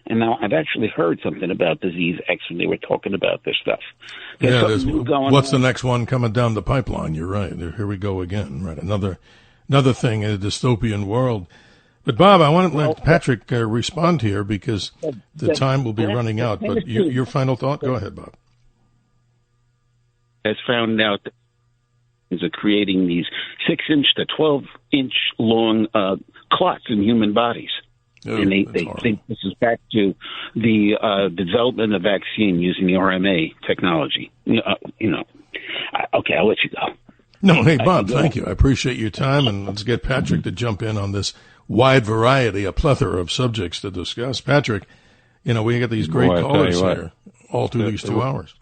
And now I've actually heard something about disease X when they were talking about this stuff. What's the next one coming down the pipeline? You're right. Here we go again. Right, another thing in a dystopian world. But Bob, I want to let Patrick respond here because the time will be running out. But your final thought? Go ahead, Bob. Has found out that are creating these 6-inch to 12-inch long clots in human bodies. And they think this is back to the development of vaccine using the RNA technology. Okay, I'll let you go. No, hey, Bob, thank you. I appreciate your time, and let's get Patrick to jump in on this wide variety, a plethora of subjects to discuss. Patrick, we get these great callers here all through these 2 hours.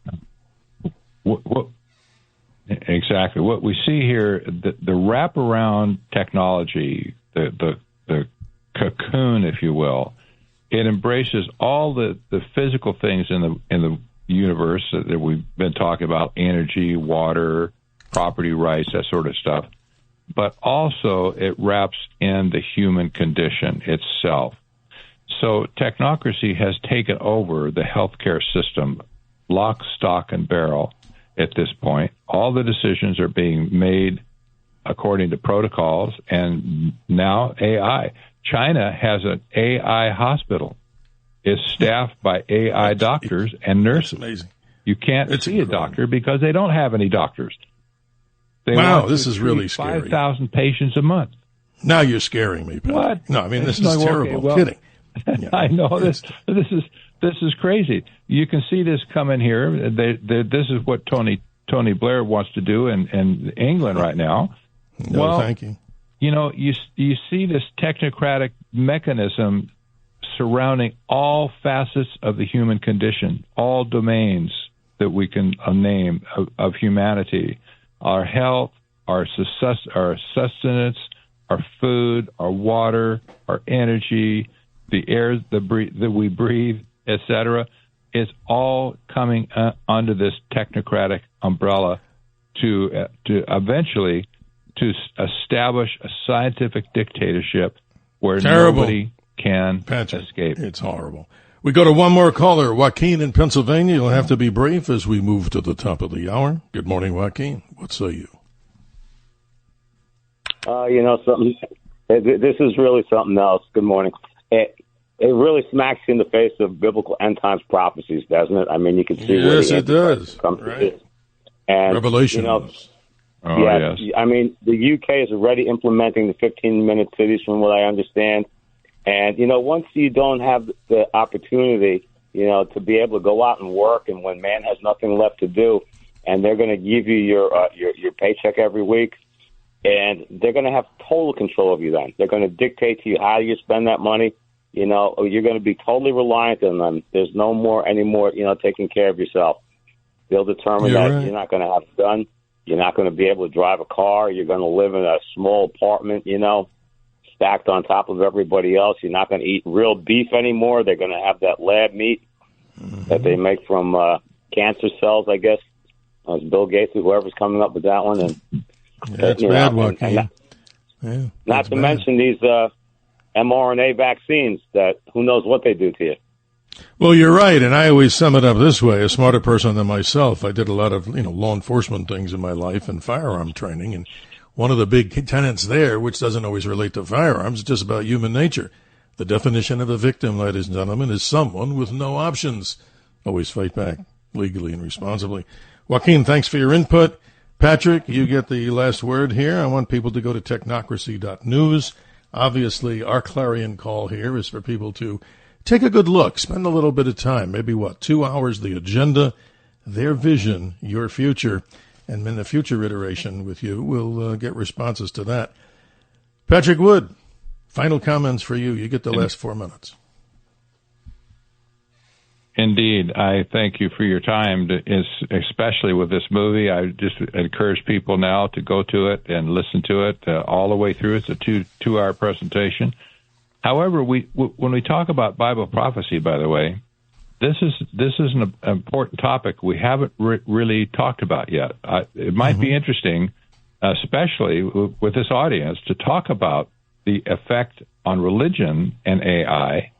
Exactly. What we see here, the wraparound technology, the cocoon, if you will, it embraces all the physical things in the universe that we've been talking about: energy, water, property rights, that sort of stuff. But also it wraps in the human condition itself. So technocracy has taken over the healthcare system, lock, stock, and barrel at this point. All the decisions are being made according to protocols, and now AI. China has an AI hospital. It's staffed by AI doctors and nurses. That's amazing. You can't see a doctor because they don't have any doctors. Wow, this is really scary. 5,000 patients a month. Now you're scaring me, Patrick. What? No, I mean, this is terrible. Okay, well, kidding. Yeah. I know this is crazy. You can see this coming here. This is what Tony Blair wants to do in England right now. No, thank you. You see this technocratic mechanism surrounding all facets of the human condition, all domains that we can name of humanity: our health, our sustenance, our food, our water, our energy, the air that we breathe, etc. Is all coming under this technocratic umbrella to eventually to establish a scientific dictatorship where nobody can escape. It's horrible. We go to one more caller, Joaquin in Pennsylvania. You'll have to be brief as we move to the top of the hour. Good morning, Joaquin. What say you? Something. This is really something else. Good morning. It really smacks you in the face of biblical end times prophecies, doesn't it? I mean, you can see. Yes, it does. Right. And Revelation. Yes. I mean, the UK is already implementing the 15-minute cities, from what I understand. And once you don't have the opportunity, to be able to go out and work, and when man has nothing left to do, and they're going to give you your paycheck every week, and they're going to have total control of you. Then they're going to dictate to you how you spend that money. You're going to be totally reliant on them. There's no more anymore, taking care of yourself. They'll determine that you're not going to have a gun. You're not going to be able to drive a car. You're going to live in a small apartment, stacked on top of everybody else. You're not going to eat real beef anymore. They're going to have that lab meat that they make from cancer cells, I guess. Bill Gates or whoever's coming up with that one. And that's bad, Joaquin. Not to mention these mRNA vaccines that who knows what they do to you. Well, you're right, and I always sum it up this way. A smarter person than myself, I did a lot of law enforcement things in my life and firearm training, and one of the big tenets there, which doesn't always relate to firearms, is just about human nature. The definition of a victim, ladies and gentlemen, is someone with no options. Always fight back legally and responsibly. Joaquin, thanks for your input. Patrick, you get the last word here. I want people to go to technocracy.news. Obviously, our clarion call here is for people to take a good look, spend a little bit of time, maybe 2 hours, the agenda, their vision, your future, and in the future iteration with you, we'll get responses to that. Patrick Wood, final comments for you. You get the last 4 minutes. Indeed. I thank you for your time, especially with this movie. I just encourage people now to go to it and listen to it all the way through. It's a two-hour presentation. However, when we talk about Bible prophecy, by the way, this is an important topic we haven't really talked about yet. It might be interesting, especially with this audience, to talk about the effect on religion and AI.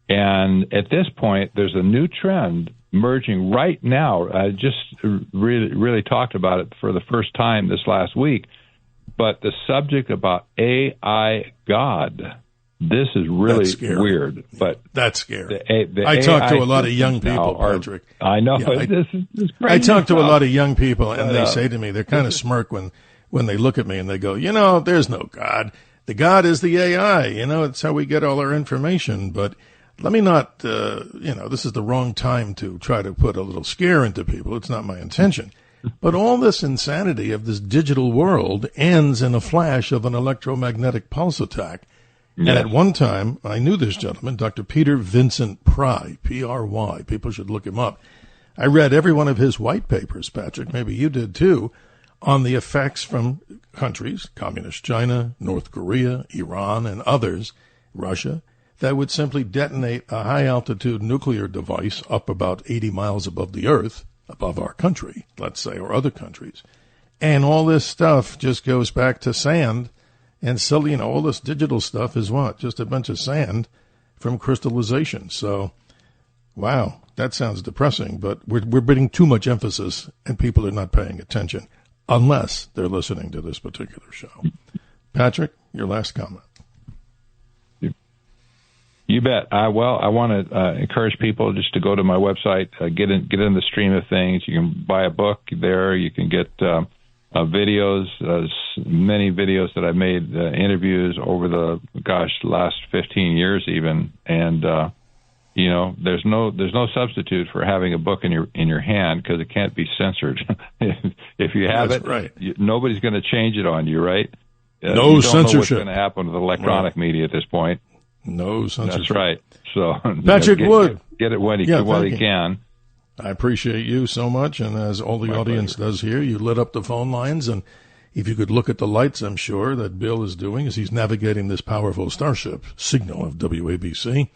And at this point, there's a new trend emerging right now. I just really talked about it for the first time this last week. But the subject about AI God, this is really weird. But that's scary. I talk to a lot of young people, Patrick. I know. Yeah, this is crazy. I talk to a lot of young people, and they say to me, they're kind of smirk when they look at me, and they go, there's no God. The God is the AI. It's how we get all our information. But let me not, this is the wrong time to try to put a little scare into people. It's not my intention. But all this insanity of this digital world ends in a flash of an electromagnetic pulse attack. Yes. And at one time, I knew this gentleman, Dr. Peter Vincent Pry, P-R-Y. People should look him up. I read every one of his white papers, Patrick, maybe you did too, on the effects from countries, communist China, North Korea, Iran, and others, Russia, that would simply detonate a high-altitude nuclear device up about 80 miles above the Earth, above our country, let's say, or other countries. And all this stuff just goes back to sand. And so, all this digital stuff is what? Just a bunch of sand from crystallization. So, wow, that sounds depressing, but we're putting too much emphasis and people are not paying attention unless they're listening to this particular show. Patrick, your last comment. You bet. I want to encourage people just to go to my website, get in the stream of things. You can buy a book there. You can get videos, many videos that I've made, interviews over the last 15 years even, and there's no substitute for having a book in your hand because it can't be censored. If you have That's right. Nobody's going to change it on you, right? No you don't censorship. know what's going to happen with electronic media at this point. No censorship. That's right. So Patrick Wood, get it when he can. I appreciate you so much, and as all the audience does here, you lit up the phone lines, and if you could look at the lights, I'm sure, that Bill is doing as he's navigating this powerful starship signal of WABC,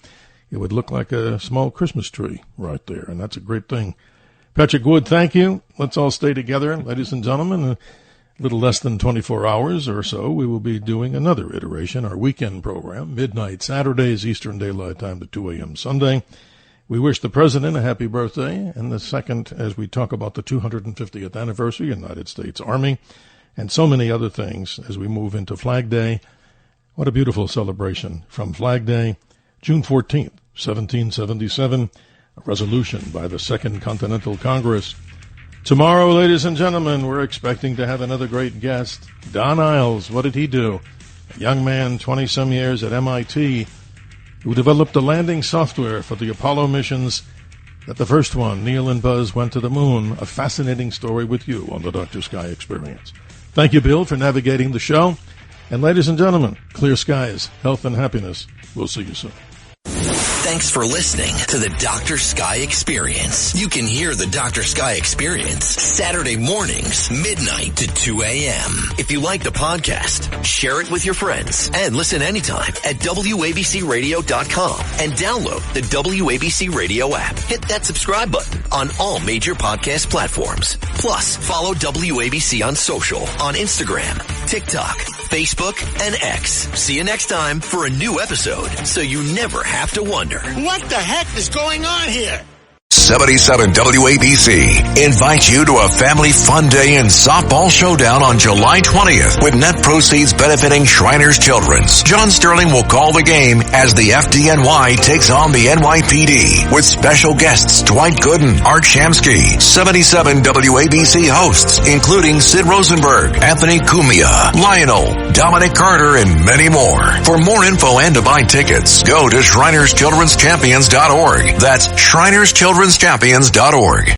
it would look like a small Christmas tree right there, and that's a great thing. Patrick Wood, thank you. Let's all stay together, ladies and gentlemen. A little less than 24 hours or so, we will be doing another iteration, our weekend program, midnight Saturdays, Eastern Daylight Time to 2 a.m. Sunday. We wish the President a happy birthday, and the second, as we talk about the 250th anniversary of the United States Army, and so many other things as we move into Flag Day. What a beautiful celebration from Flag Day, June 14th, 1777, a resolution by the Second Continental Congress. Tomorrow, ladies and gentlemen, we're expecting to have another great guest, Don Iles. What did he do? A young man, 20-some years at MIT, who developed the landing software for the Apollo missions. That the first one, Neil and Buzz, went to the moon. A fascinating story with you on the Dr. Sky Experience. Thank you, Bill, for navigating the show. And ladies and gentlemen, clear skies, health, and happiness. We'll see you soon. Thanks for listening to the Dr. Sky Experience. You can hear the Dr. Sky Experience Saturday mornings, midnight to 2 a.m. If you like the podcast, share it with your friends and listen anytime at WABCRadio.com and download the WABC Radio app. Hit that subscribe button on all major podcast platforms. Plus, follow WABC on social on Instagram, TikTok, Facebook, and X. See you next time for a new episode so you never have to wonder, what the heck is going on here? 77 WABC invites you to a family fun day and softball showdown on July 20th with net proceeds benefiting Shriners Children's. John Sterling will call the game as the FDNY takes on the NYPD with special guests Dwight Gooden, Art Shamsky, 77 WABC hosts including Sid Rosenberg, Anthony Cumia, Lionel, Dominic Carter, and many more. For more info and to buy tickets, go to ShrinersChildren'sChampions.org. That's ShrinersChildren'sChampions.org.